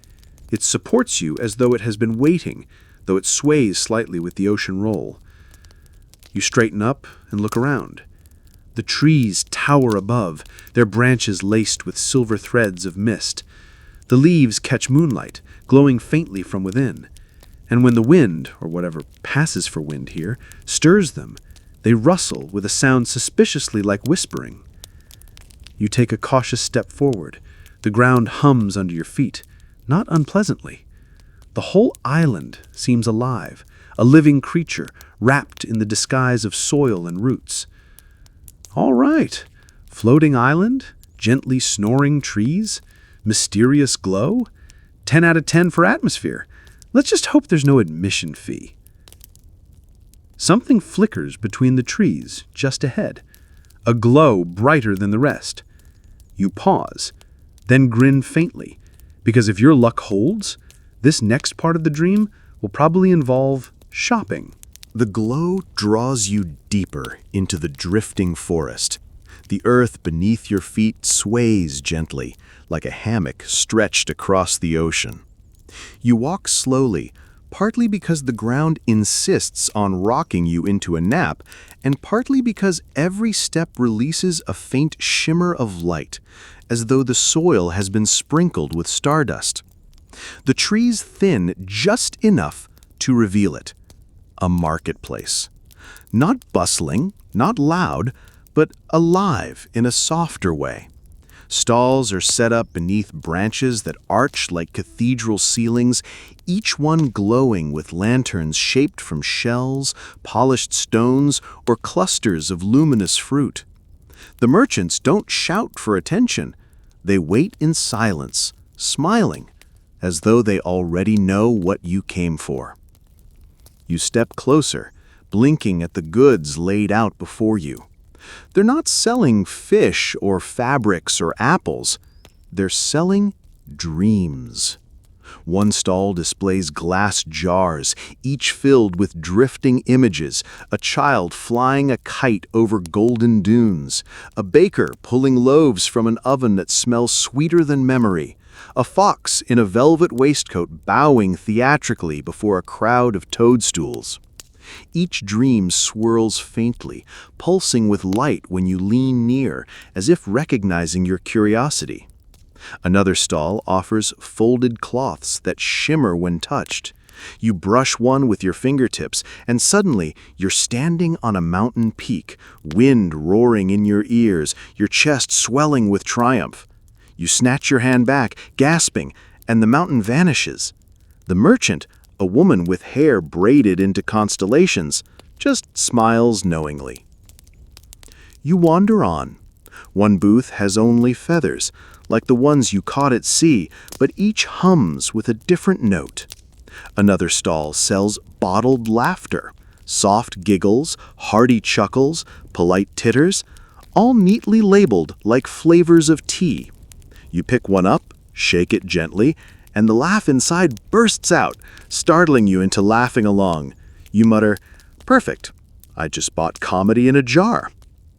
It supports you as though it has been waiting, though it sways slightly with the ocean roll. You straighten up and look around. The trees tower above, their branches laced with silver threads of mist. The leaves catch moonlight, glowing faintly from within. And when the wind, or whatever passes for wind here, stirs them, they rustle with a sound suspiciously like whispering. You take a cautious step forward. The ground hums under your feet, not unpleasantly. The whole island seems alive, a living creature wrapped in the disguise of soil and roots. All right, floating island, gently snoring trees, mysterious glow. 10 out of 10 for atmosphere. Let's just hope there's no admission fee. Something flickers between the trees just ahead, a glow brighter than the rest. You pause, then grin faintly, because if your luck holds, this next part of the dream will probably involve shopping. The glow draws you deeper into the drifting forest. The earth beneath your feet sways gently, like a hammock stretched across the ocean. You walk slowly, partly because the ground insists on rocking you into a nap, and partly because every step releases a faint shimmer of light, as though the soil has been sprinkled with stardust. The trees thin just enough to reveal it. A marketplace. Not bustling, not loud, but alive in a softer way. Stalls are set up beneath branches that arch like cathedral ceilings, each one glowing with lanterns shaped from shells, polished stones, or clusters of luminous fruit. The merchants don't shout for attention. They wait in silence, smiling, as though they already know what you came for. You step closer, blinking at the goods laid out before you. They're not selling fish or fabrics or apples. They're selling dreams. One stall displays glass jars, each filled with drifting images, a child flying a kite over golden dunes, a baker pulling loaves from an oven that smells sweeter than memory, a fox in a velvet waistcoat bowing theatrically before a crowd of toadstools. Each dream swirls faintly, pulsing with light when you lean near, as if recognizing your curiosity. Another stall offers folded cloths that shimmer when touched. You brush one with your fingertips, and suddenly you're standing on a mountain peak, wind roaring in your ears, your chest swelling with triumph. You snatch your hand back, gasping, and the mountain vanishes. The merchant, a woman with hair braided into constellations, just smiles knowingly. You wander on. One booth has only feathers, like the ones you caught at sea, but each hums with a different note. Another stall sells bottled laughter, soft giggles, hearty chuckles, polite titters, all neatly labeled like flavors of tea. You pick one up, shake it gently, and the laugh inside bursts out, startling you into laughing along. You mutter, "Perfect. I just bought comedy in a jar.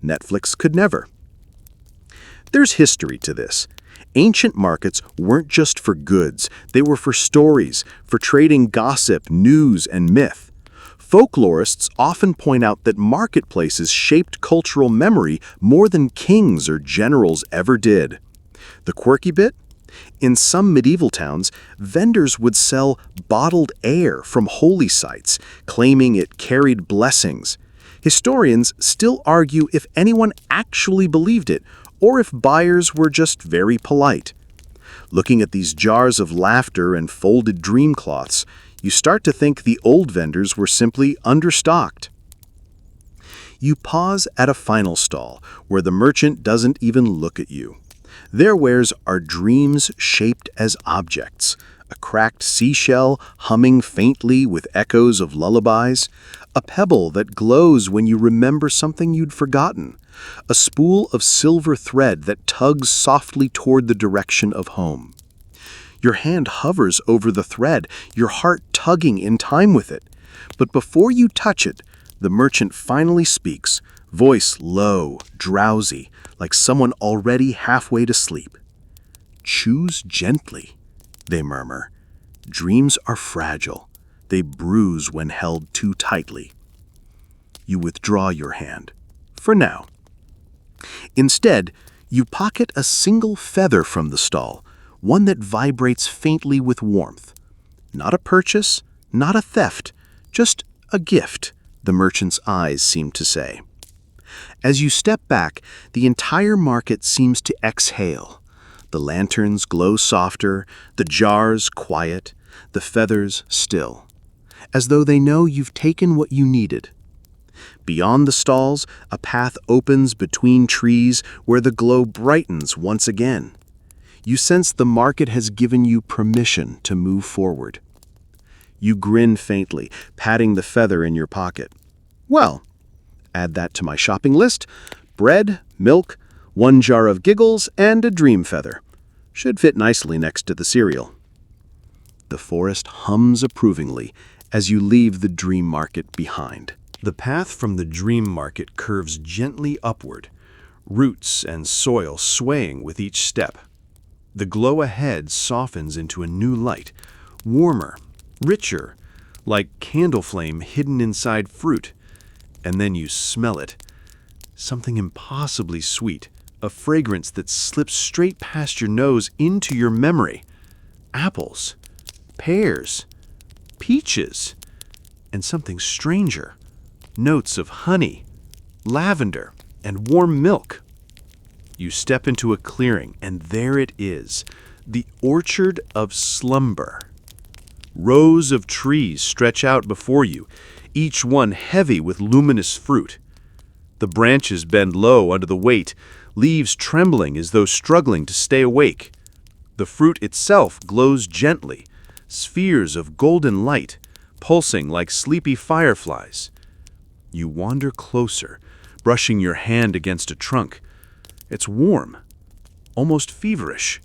Netflix could never." There's history to this. Ancient markets weren't just for goods, they were for stories, for trading gossip, news, and myth. Folklorists often point out that marketplaces shaped cultural memory more than kings or generals ever did. The quirky bit? In some medieval towns, vendors would sell bottled air from holy sites, claiming it carried blessings. Historians still argue if anyone actually believed it, or if buyers were just very polite. Looking at these jars of laughter and folded dream cloths, you start to think the old vendors were simply understocked. You pause at a final stall, where the merchant doesn't even look at you. Their wares are dreams shaped as objects, a cracked seashell humming faintly with echoes of lullabies, a pebble that glows when you remember something you'd forgotten, a spool of silver thread that tugs softly toward the direction of home. Your hand hovers over the thread, your heart tugging in time with it. But before you touch it, the merchant finally speaks, voice low, drowsy, like someone already halfway to sleep. "Choose gently," they murmur. "Dreams are fragile. They bruise when held too tightly." You withdraw your hand. For now. Instead, you pocket a single feather from the stall, one that vibrates faintly with warmth. Not a purchase, not a theft, just a gift, the merchant's eyes seem to say. As you step back, the entire market seems to exhale. The lanterns glow softer, the jars quiet, the feathers still, as though they know you've taken what you needed. Beyond the stalls, a path opens between trees where the glow brightens once again. You sense the market has given you permission to move forward. You grin faintly, patting the feather in your pocket. Well, add that to my shopping list. Bread, milk, 1 jar of giggles, and a dream feather. Should fit nicely next to the cereal. The forest hums approvingly as you leave the dream market behind. The path from the dream market curves gently upward, roots and soil swaying with each step. The glow ahead softens into a new light, warmer, richer, like candle flame hidden inside fruit. And then you smell it. Something impossibly sweet, a fragrance that slips straight past your nose into your memory. Apples, pears, peaches, and something stranger. Notes of honey, lavender, and warm milk. You step into a clearing, and there it is, the orchard of slumber. Rows of trees stretch out before you, each one heavy with luminous fruit. The branches bend low under the weight, leaves trembling as though struggling to stay awake. The fruit itself glows gently, spheres of golden light, pulsing like sleepy fireflies. You wander closer, brushing your hand against a trunk. It's warm, almost feverish,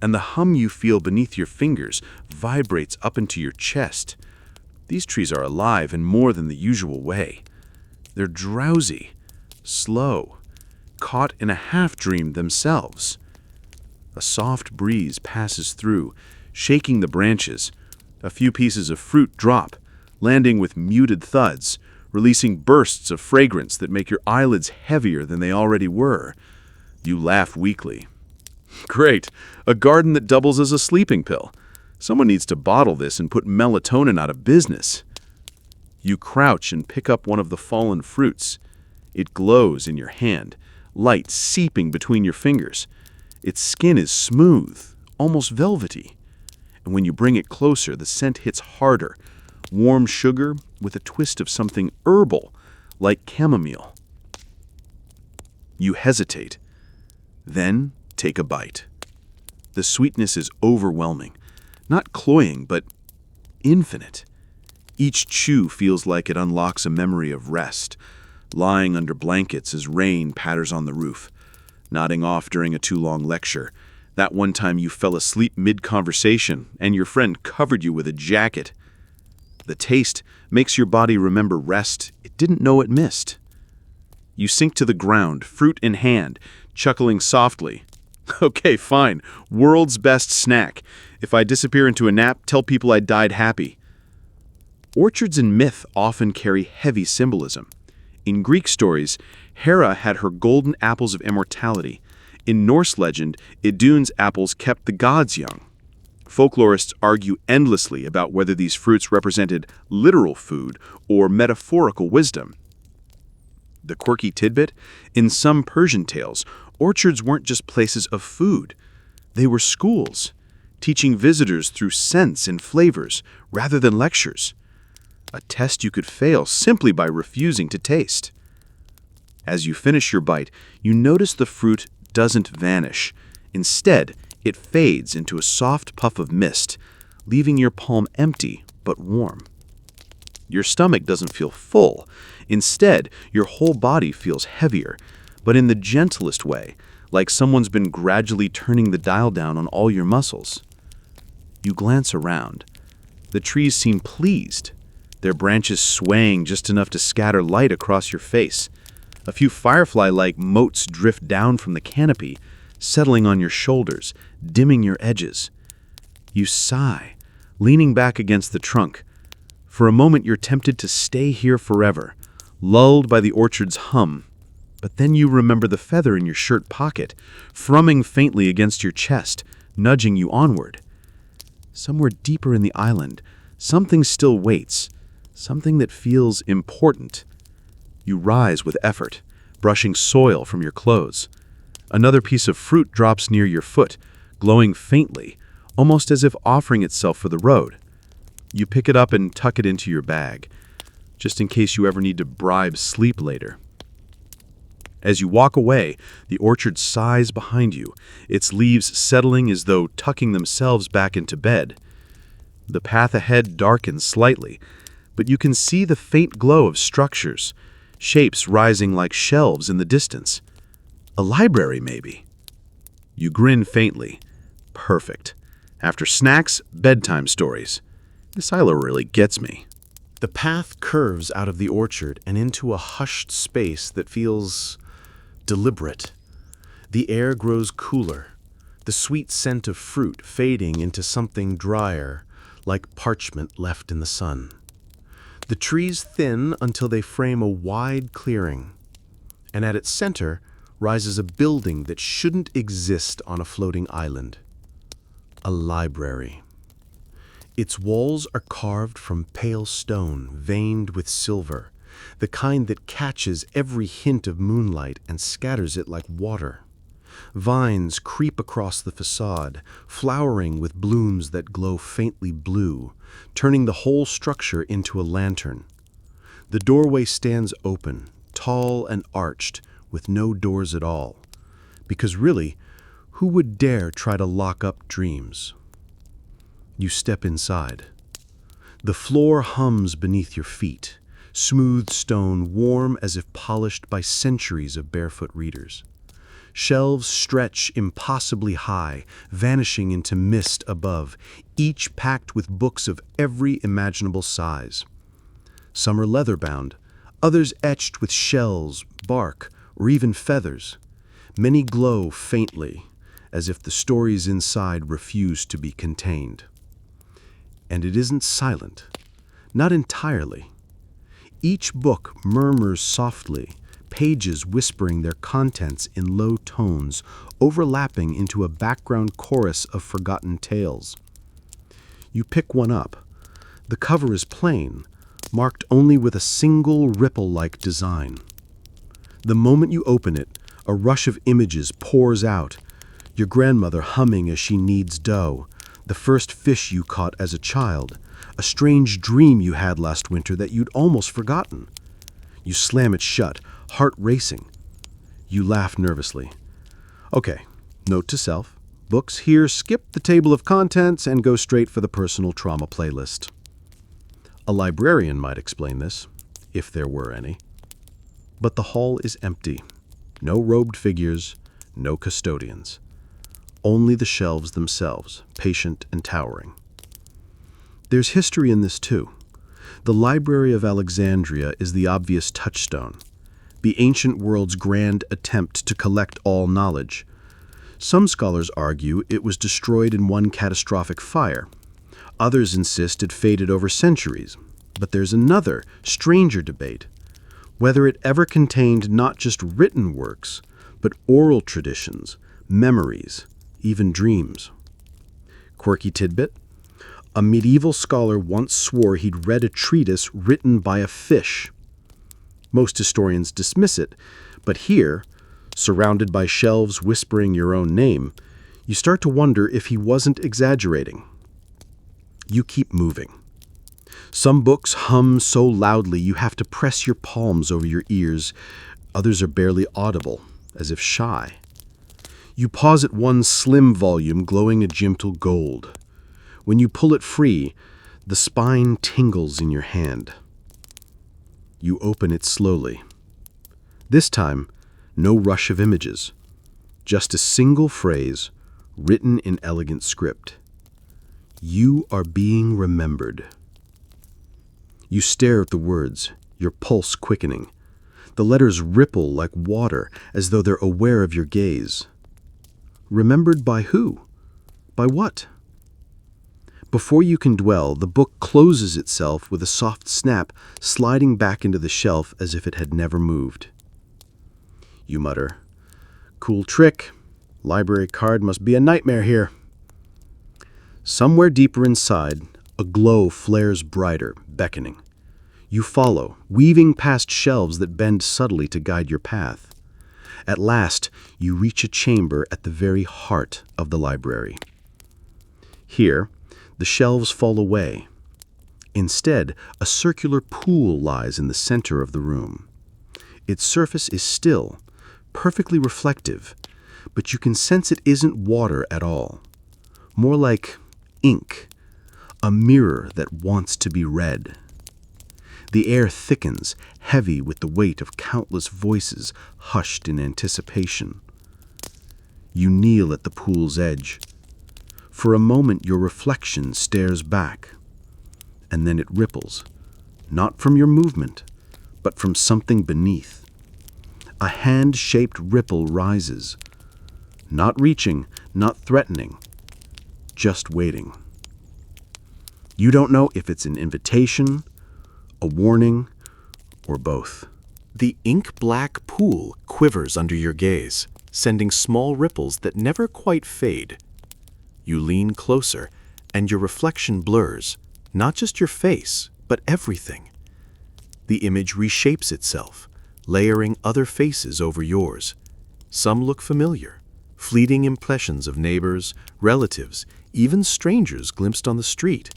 and the hum you feel beneath your fingers vibrates up into your chest. These trees are alive in more than the usual way. They're drowsy, slow, caught in a half-dream themselves. A soft breeze passes through, shaking the branches. A few pieces of fruit drop, landing with muted thuds, releasing bursts of fragrance that make your eyelids heavier than they already were. You laugh weakly. Great, a garden that doubles as a sleeping pill. Someone needs to bottle this and put melatonin out of business. You crouch and pick up one of the fallen fruits. It glows in your hand, light seeping between your fingers. Its skin is smooth, almost velvety. And when you bring it closer, the scent hits harder. Warm sugar with a twist of something herbal, like chamomile. You hesitate, then take a bite. The sweetness is overwhelming, not cloying, but infinite. Each chew feels like it unlocks a memory of rest, lying under blankets as rain patters on the roof, nodding off during a too long lecture, that one time you fell asleep mid-conversation and your friend covered you with a jacket. The taste makes your body remember rest it didn't know it missed. You sink to the ground, fruit in hand, chuckling softly. Okay, fine. World's best snack. If I disappear into a nap, tell people I died happy. Orchards in myth often carry heavy symbolism. In Greek stories, Hera had her golden apples of immortality. In Norse legend, Idun's apples kept the gods young. Folklorists argue endlessly about whether these fruits represented literal food or metaphorical wisdom. The quirky tidbit? In some Persian tales, orchards weren't just places of food. They were schools, teaching visitors through scents and flavors rather than lectures. A test you could fail simply by refusing to taste. As you finish your bite, you notice the fruit doesn't vanish. Instead, it fades into a soft puff of mist, leaving your palm empty but warm. Your stomach doesn't feel full. Instead, your whole body feels heavier, but in the gentlest way, like someone's been gradually turning the dial down on all your muscles. You glance around. The trees seem pleased, their branches swaying just enough to scatter light across your face. A few firefly-like motes drift down from the canopy, settling on your shoulders, dimming your edges. You sigh, leaning back against the trunk. For a moment you're tempted to stay here forever, lulled by the orchard's hum. But then you remember the feather in your shirt pocket, thrumming faintly against your chest, nudging you onward. Somewhere deeper in the island, something still waits, something that feels important. You rise with effort, brushing soil from your clothes. Another piece of fruit drops near your foot, glowing faintly, almost as if offering itself for the road. You pick it up and tuck it into your bag, just in case you ever need to bribe sleep later. As you walk away, the orchard sighs behind you, its leaves settling as though tucking themselves back into bed. The path ahead darkens slightly, but you can see the faint glow of structures, shapes rising like shelves in the distance. A library, maybe. You grin faintly. Perfect. After snacks, bedtime stories. This silo really gets me. The path curves out of the orchard and into a hushed space that feels deliberate. The air grows cooler, the sweet scent of fruit fading into something drier, like parchment left in the sun. The trees thin until they frame a wide clearing, and at its center rises a building that shouldn't exist on a floating island. A library. Its walls are carved from pale stone, veined with silver, the kind that catches every hint of moonlight and scatters it like water. Vines creep across the facade, flowering with blooms that glow faintly blue, turning the whole structure into a lantern. The doorway stands open, tall and arched, with no doors at all. Because really, who would dare try to lock up dreams? You step inside. The floor hums beneath your feet, smooth stone warm as if polished by centuries of barefoot readers. Shelves stretch impossibly high, vanishing into mist above, each packed with books of every imaginable size. Some are leather-bound, others etched with shells, bark, or even feathers. Many glow faintly, as if the stories inside refuse to be contained. And it isn't silent, not entirely. Each book murmurs softly, pages whispering their contents in low tones, overlapping into a background chorus of forgotten tales. You pick one up. The cover is plain, marked only with a single ripple-like design. The moment you open it, a rush of images pours out. Your grandmother humming as she kneads dough, the first fish you caught as a child, a strange dream you had last winter that you'd almost forgotten. You slam it shut, heart racing. You laugh nervously. Okay, note to self. Books here skip the table of contents and go straight for the personal trauma playlist. A librarian might explain this, if there were any. But the hall is empty. No robed figures, no custodians. Only the shelves themselves, patient and towering. There's history in this too. The Library of Alexandria is the obvious touchstone, the ancient world's grand attempt to collect all knowledge. Some scholars argue it was destroyed in one catastrophic fire. Others insist it faded over centuries. But there's another, stranger debate. Whether it ever contained not just written works, but oral traditions, memories, even dreams. Quirky tidbit: a medieval scholar once swore he'd read a treatise written by a fish. Most historians dismiss it, but here, surrounded by shelves whispering your own name, you start to wonder if he wasn't exaggerating. You keep moving. Some books hum so loudly you have to press your palms over your ears. Others are barely audible, as if shy. You pause at one slim volume glowing a gentle gold. When you pull it free, the spine tingles in your hand. You open it slowly. This time, no rush of images. Just a single phrase, written in elegant script. You are being remembered. You stare at the words, your pulse quickening. The letters ripple like water, as though they're aware of your gaze. Remembered by who? By what? Before you can dwell, the book closes itself with a soft snap, sliding back into the shelf as if it had never moved. You mutter, "Cool trick. Library card must be a nightmare here." Somewhere deeper inside, a glow flares brighter, beckoning. You follow, weaving past shelves that bend subtly to guide your path. At last, you reach a chamber at the very heart of the library. Here, the shelves fall away. Instead, a circular pool lies in the center of the room. Its surface is still, perfectly reflective, but you can sense it isn't water at all. More like ink, a mirror that wants to be read. The air thickens, heavy with the weight of countless voices hushed in anticipation. You kneel at the pool's edge. For a moment, your reflection stares back, and then it ripples, not from your movement, but from something beneath. A hand-shaped ripple rises, not reaching, not threatening, just waiting. You don't know if it's an invitation, a warning, or both. The ink-black pool quivers under your gaze, sending small ripples that never quite fade. You lean closer, and your reflection blurs, not just your face, but everything. The image reshapes itself, layering other faces over yours. Some look familiar, fleeting impressions of neighbors, relatives, even strangers glimpsed on the street.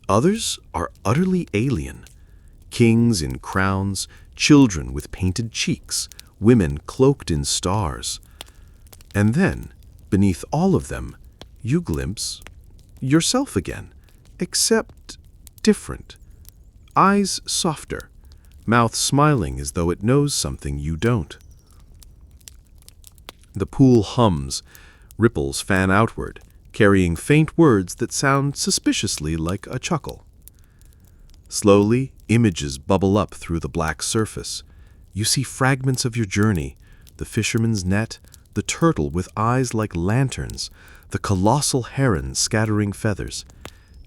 Others are utterly alien. Kings in crowns, children with painted cheeks, women cloaked in stars. And then, beneath all of them, you glimpse yourself again, except different. Eyes softer, mouth smiling as though it knows something you don't. The pool hums, ripples fan outward, carrying faint words that sound suspiciously like a chuckle. Slowly, images bubble up through the black surface. You see fragments of your journey, the fisherman's net, the turtle with eyes like lanterns, the colossal heron scattering feathers.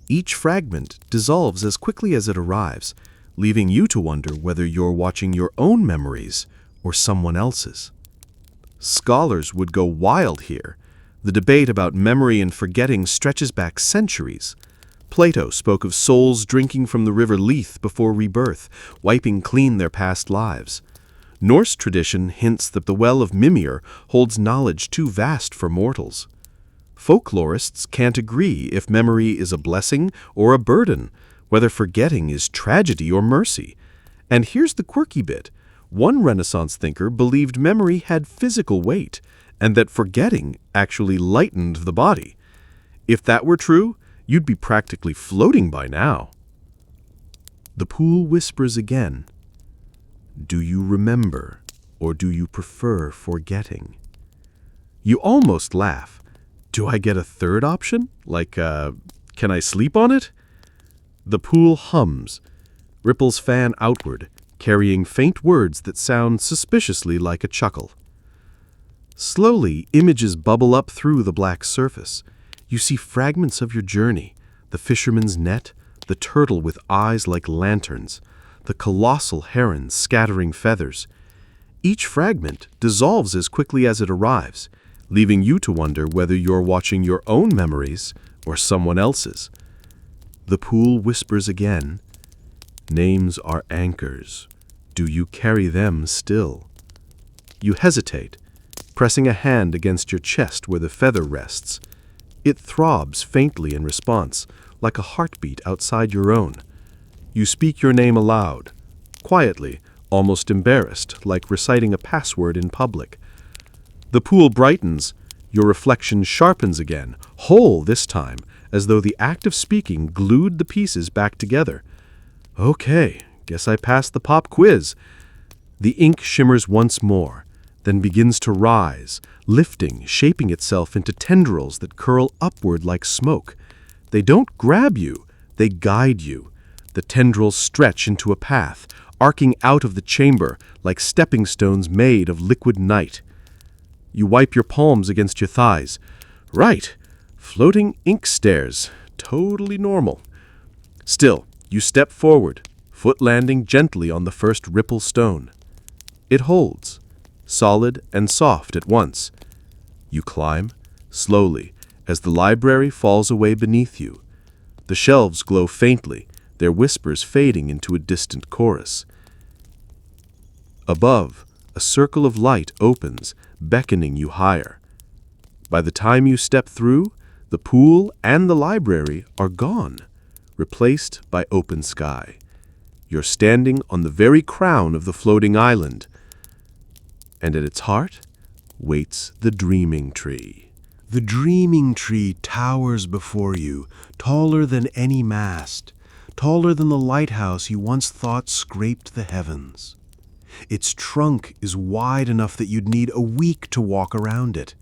Each fragment dissolves as quickly as it arrives, leaving you to wonder whether you're watching your own memories or someone else's. Scholars would go wild here. The debate about memory and forgetting stretches back centuries. Plato spoke of souls drinking from the river Lethe before rebirth, wiping clean their past lives. Norse tradition hints that the well of Mimir holds knowledge too vast for mortals. Folklorists can't agree if memory is a blessing or a burden, whether forgetting is tragedy or mercy. And here's the quirky bit. One Renaissance thinker believed memory had physical weight, and that forgetting actually lightened the body. If that were true, you'd be practically floating by now. The pool whispers again. Do you remember, or do you prefer forgetting? You almost laugh. Do I get a third option? Like, can I sleep on it? The pool hums. Ripples fan outward, carrying faint words that sound suspiciously like a chuckle. Slowly, images bubble up through the black surface. You see fragments of your journey: the fisherman's net, the turtle with eyes like lanterns, the colossal heron scattering feathers. Each fragment dissolves as quickly as it arrives, leaving you to wonder whether you're watching your own memories or someone else's. The pool whispers again. Names are anchors. Do you carry them still? You hesitate, pressing a hand against your chest where the feather rests. It throbs faintly in response, like a heartbeat outside your own. You speak your name aloud, quietly, almost embarrassed, like reciting a password in public. The pool brightens. Your reflection sharpens again, whole this time, as though the act of speaking glued the pieces back together. Okay, guess I passed the pop quiz. The ink shimmers once more, then begins to rise, lifting, shaping itself into tendrils that curl upward like smoke. They don't grab you, they guide you. The tendrils stretch into a path, arcing out of the chamber like stepping stones made of liquid night. You wipe your palms against your thighs. Right, floating ink stairs, totally normal. Still, you step forward, foot landing gently on the first ripple stone. It holds, solid and soft at once. You climb, slowly, as the library falls away beneath you. The shelves glow faintly, their whispers fading into a distant chorus. Above, a circle of light opens, beckoning you higher. By the time you step through, the pool and the library are gone, replaced by open sky. You're standing on the very crown of the floating island, and at its heart waits the dreaming tree. The dreaming tree towers before you, taller than any mast, taller than the lighthouse you once thought scraped the heavens. Its trunk is wide enough that you'd need a week to walk around it,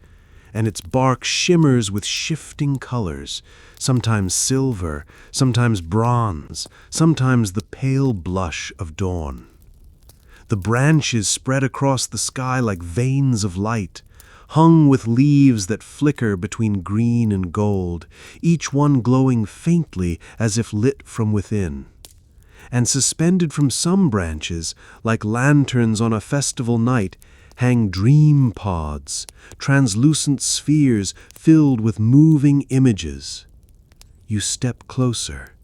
and its bark shimmers with shifting colors, sometimes silver, sometimes bronze, sometimes the pale blush of dawn. The branches spread across the sky like veins of light, hung with leaves that flicker between green and gold, each one glowing faintly as if lit from within. And suspended from some branches, like lanterns on a festival night, hang dream pods, translucent spheres filled with moving images. You step closer.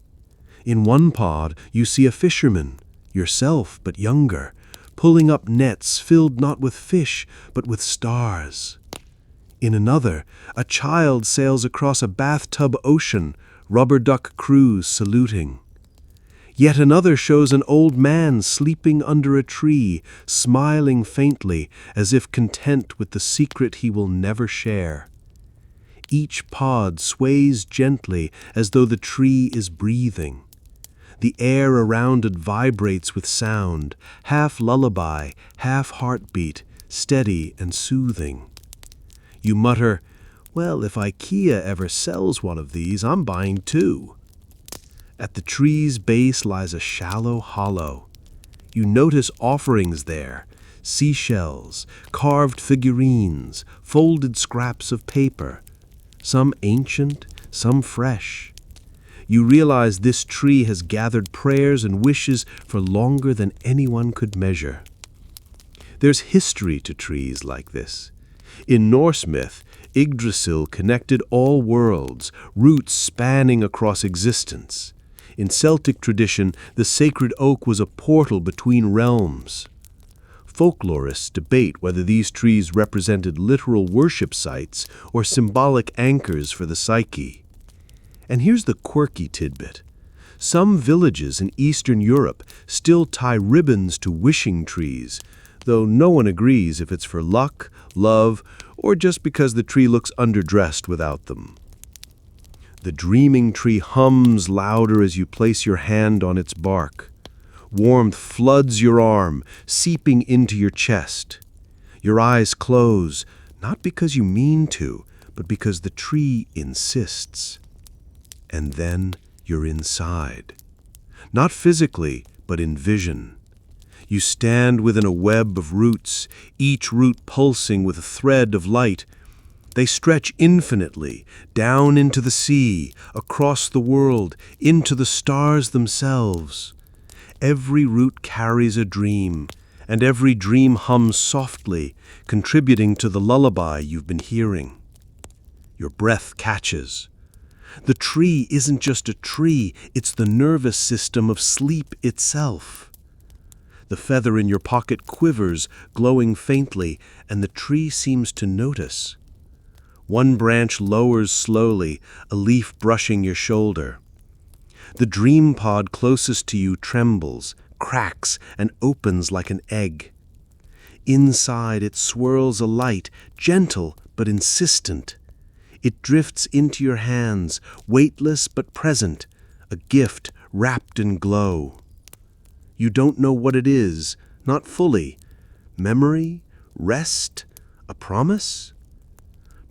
In one pod, you see a fisherman, yourself but younger, pulling up nets filled not with fish, but with stars. In another, a child sails across a bathtub ocean, rubber duck crews saluting. Yet another shows an old man sleeping under a tree, smiling faintly, as if content with the secret he will never share. Each pod sways gently, as though the tree is breathing. The air around it vibrates with sound, half lullaby, half heartbeat, steady and soothing. You mutter, "Well, if IKEA ever sells one of these, I'm buying two." At the tree's base lies a shallow hollow. You notice offerings there: seashells, carved figurines, folded scraps of paper, some ancient, some fresh. You realize this tree has gathered prayers and wishes for longer than anyone could measure. There's history to trees like this. In Norse myth, Yggdrasil connected all worlds, roots spanning across existence. In Celtic tradition, the sacred oak was a portal between realms. Folklorists debate whether these trees represented literal worship sites or symbolic anchors for the psyche. And here's the quirky tidbit. Some villages in Eastern Europe still tie ribbons to wishing trees, though no one agrees if it's for luck, love, or just because the tree looks underdressed without them. The dreaming tree hums louder as you place your hand on its bark. Warmth floods your arm, seeping into your chest. Your eyes close, not because you mean to, but because the tree insists. And then you're inside. Not physically, but in vision. You stand within a web of roots, each root pulsing with a thread of light. They stretch infinitely, down into the sea, across the world, into the stars themselves. Every root carries a dream, and every dream hums softly, contributing to the lullaby you've been hearing. Your breath catches. The tree isn't just a tree, it's the nervous system of sleep itself. The feather in your pocket quivers, glowing faintly, and the tree seems to notice. One branch lowers slowly, a leaf brushing your shoulder. The dream pod closest to you trembles, cracks, and opens like an egg. Inside it swirls a light, gentle but insistent. It drifts into your hands, weightless but present, a gift wrapped in glow. You don't know what it is, not fully. Memory? Rest? A promise?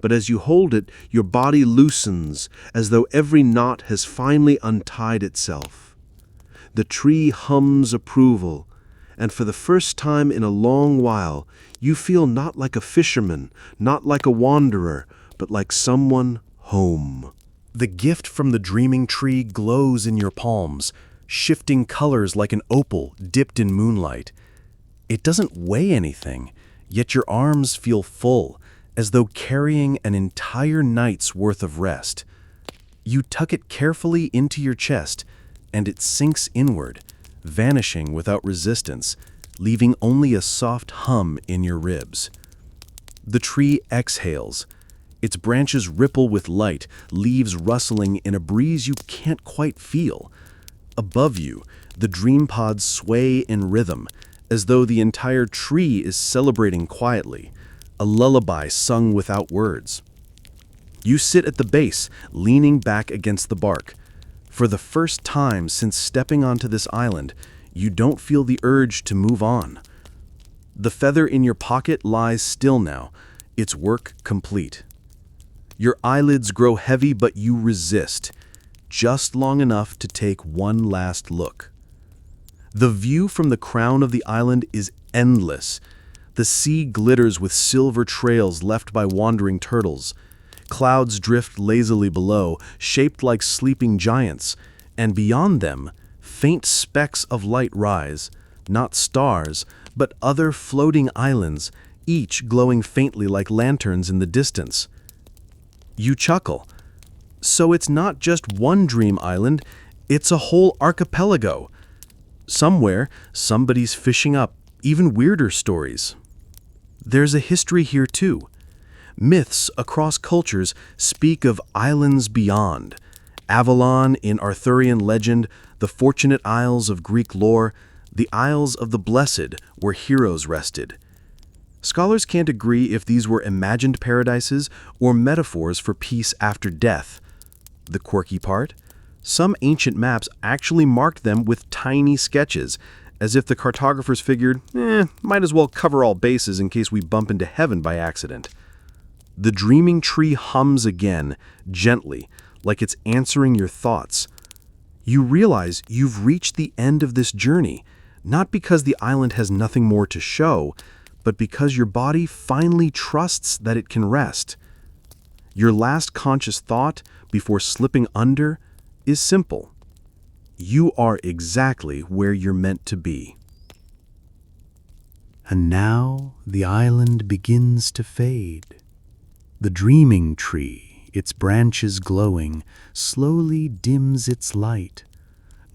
But as you hold it, your body loosens, as though every knot has finally untied itself. The tree hums approval, and for the first time in a long while, you feel not like a fisherman, not like a wanderer, but like someone home. The gift from the dreaming tree glows in your palms, shifting colors like an opal dipped in moonlight. It doesn't weigh anything, yet your arms feel full, as though carrying an entire night's worth of rest. You tuck it carefully into your chest, and it sinks inward, vanishing without resistance, leaving only a soft hum in your ribs. The tree exhales. Its branches ripple with light, leaves rustling in a breeze you can't quite feel. Above you, the dream pods sway in rhythm, as though the entire tree is celebrating quietly, a lullaby sung without words. You sit at the base, leaning back against the bark. For the first time since stepping onto this island, you don't feel the urge to move on. The feather in your pocket lies still now, its work complete. Your eyelids grow heavy, but you resist, just long enough to take one last look. The view from the crown of the island is endless. The sea glitters with silver trails left by wandering turtles. Clouds drift lazily below, shaped like sleeping giants, and beyond them, faint specks of light rise, not stars, but other floating islands, each glowing faintly like lanterns in the distance. You chuckle. So it's not just one dream island, it's a whole archipelago. Somewhere, somebody's fishing up even weirder stories. There's a history here too. Myths across cultures speak of islands beyond. Avalon in Arthurian legend, the Fortunate Isles of Greek lore, the Isles of the Blessed where heroes rested. Scholars can't agree if these were imagined paradises or metaphors for peace after death. The quirky part? Some ancient maps actually marked them with tiny sketches, as if the cartographers figured, might as well cover all bases in case we bump into heaven by accident. The dreaming tree hums again, gently, like it's answering your thoughts. You realize you've reached the end of this journey, not because the island has nothing more to show, but because your body finally trusts that it can rest. Your last conscious thought before slipping under is simple. You are exactly where you're meant to be. And now the island begins to fade. The dreaming tree, its branches glowing, slowly dims its light,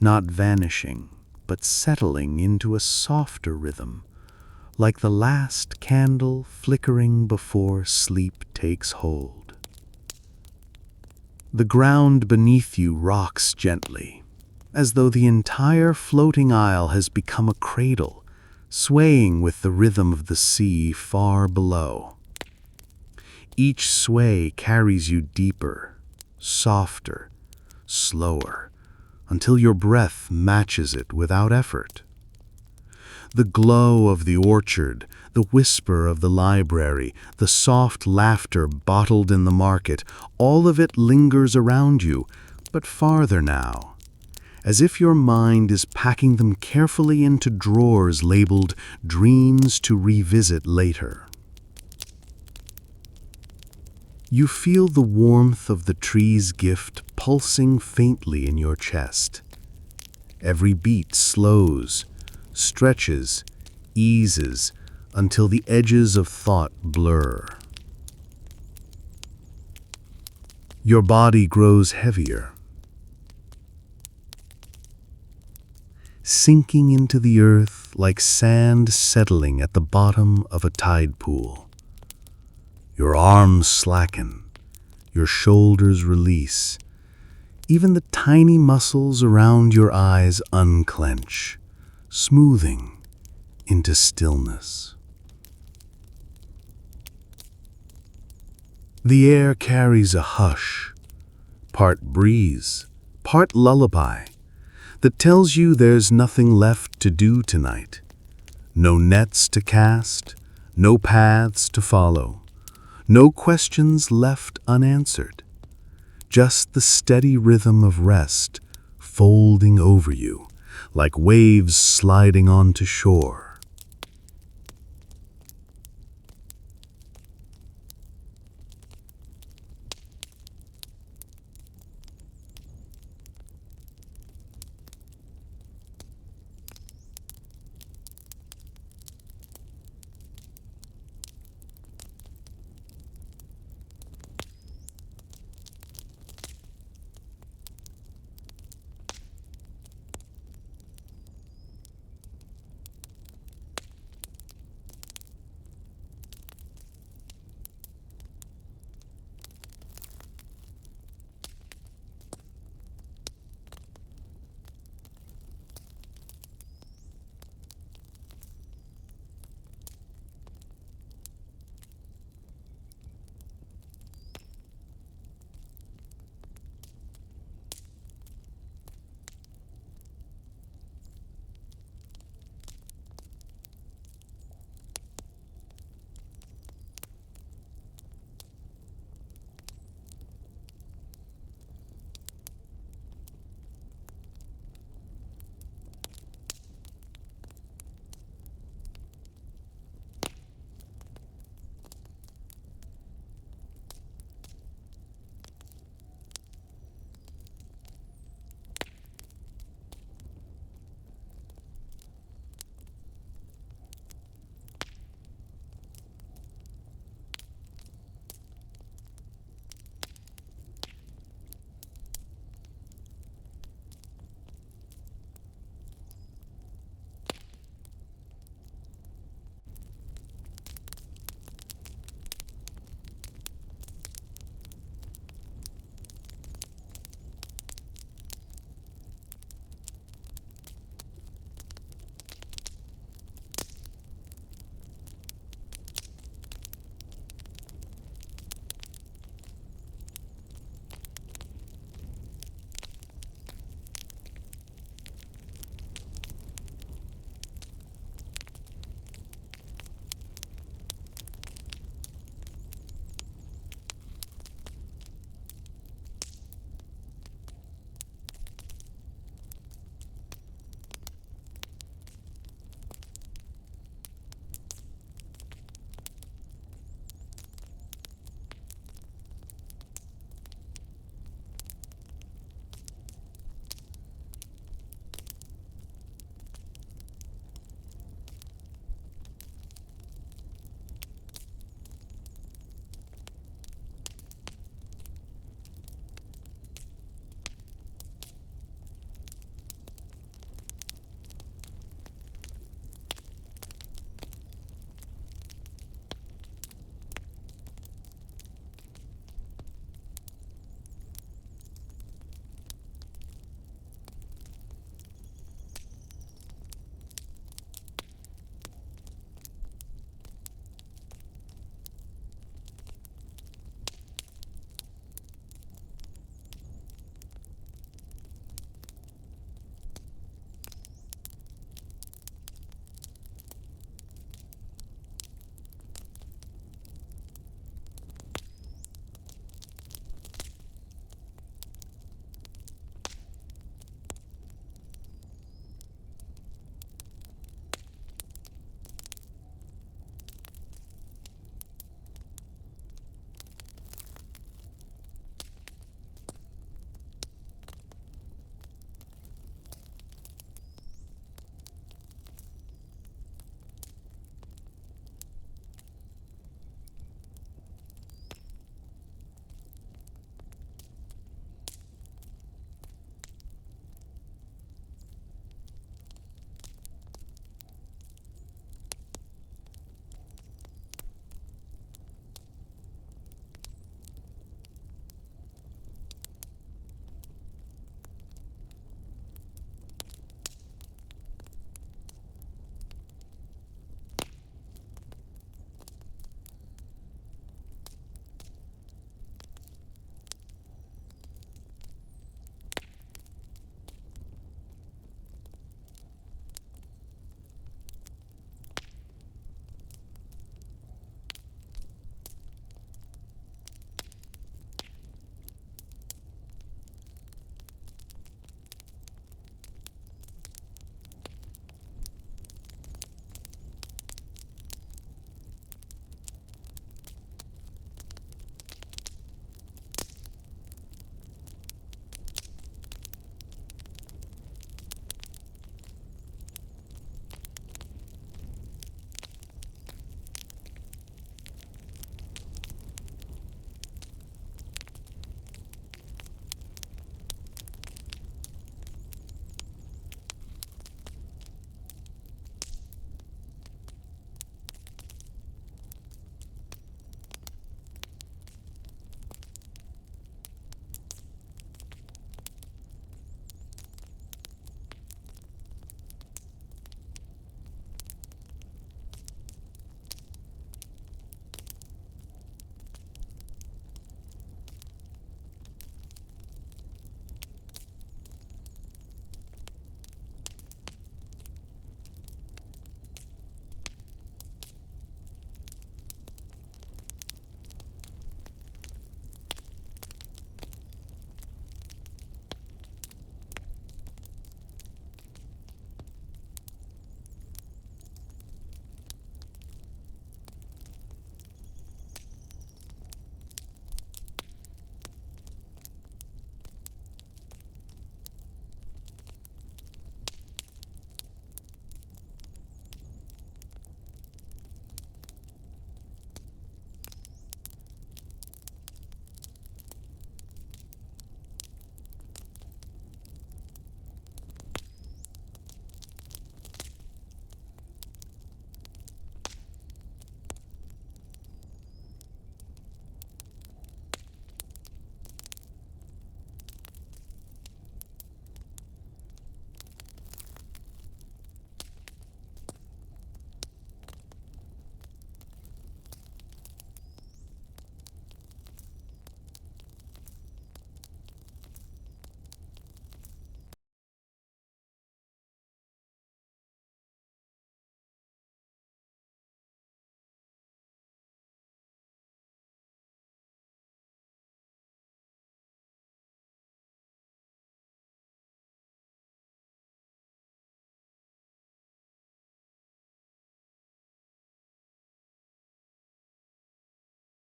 not vanishing, but settling into a softer rhythm, like the last candle flickering before sleep takes hold. The ground beneath you rocks gently, as though the entire floating isle has become a cradle, swaying with the rhythm of the sea far below. Each sway carries you deeper, softer, slower, until your breath matches it without effort. The glow of the orchard, the whisper of the library, the soft laughter bottled in the market, all of it lingers around you, but farther now. as if your mind is packing them carefully into drawers labeled dreams to revisit later. You feel the warmth of the tree's gift pulsing faintly in your chest. Every beat slows, stretches, eases, until the edges of thought blur. Your body grows heavier, sinking into the earth like sand settling at the bottom of a tide pool. Your arms slacken, your shoulders release. Even the tiny muscles around your eyes unclench, smoothing into stillness. The air carries a hush, part breeze, part lullaby, that tells you there's nothing left to do tonight. No nets to cast, no paths to follow, no questions left unanswered. Just the steady rhythm of rest folding over you, like waves sliding onto shore.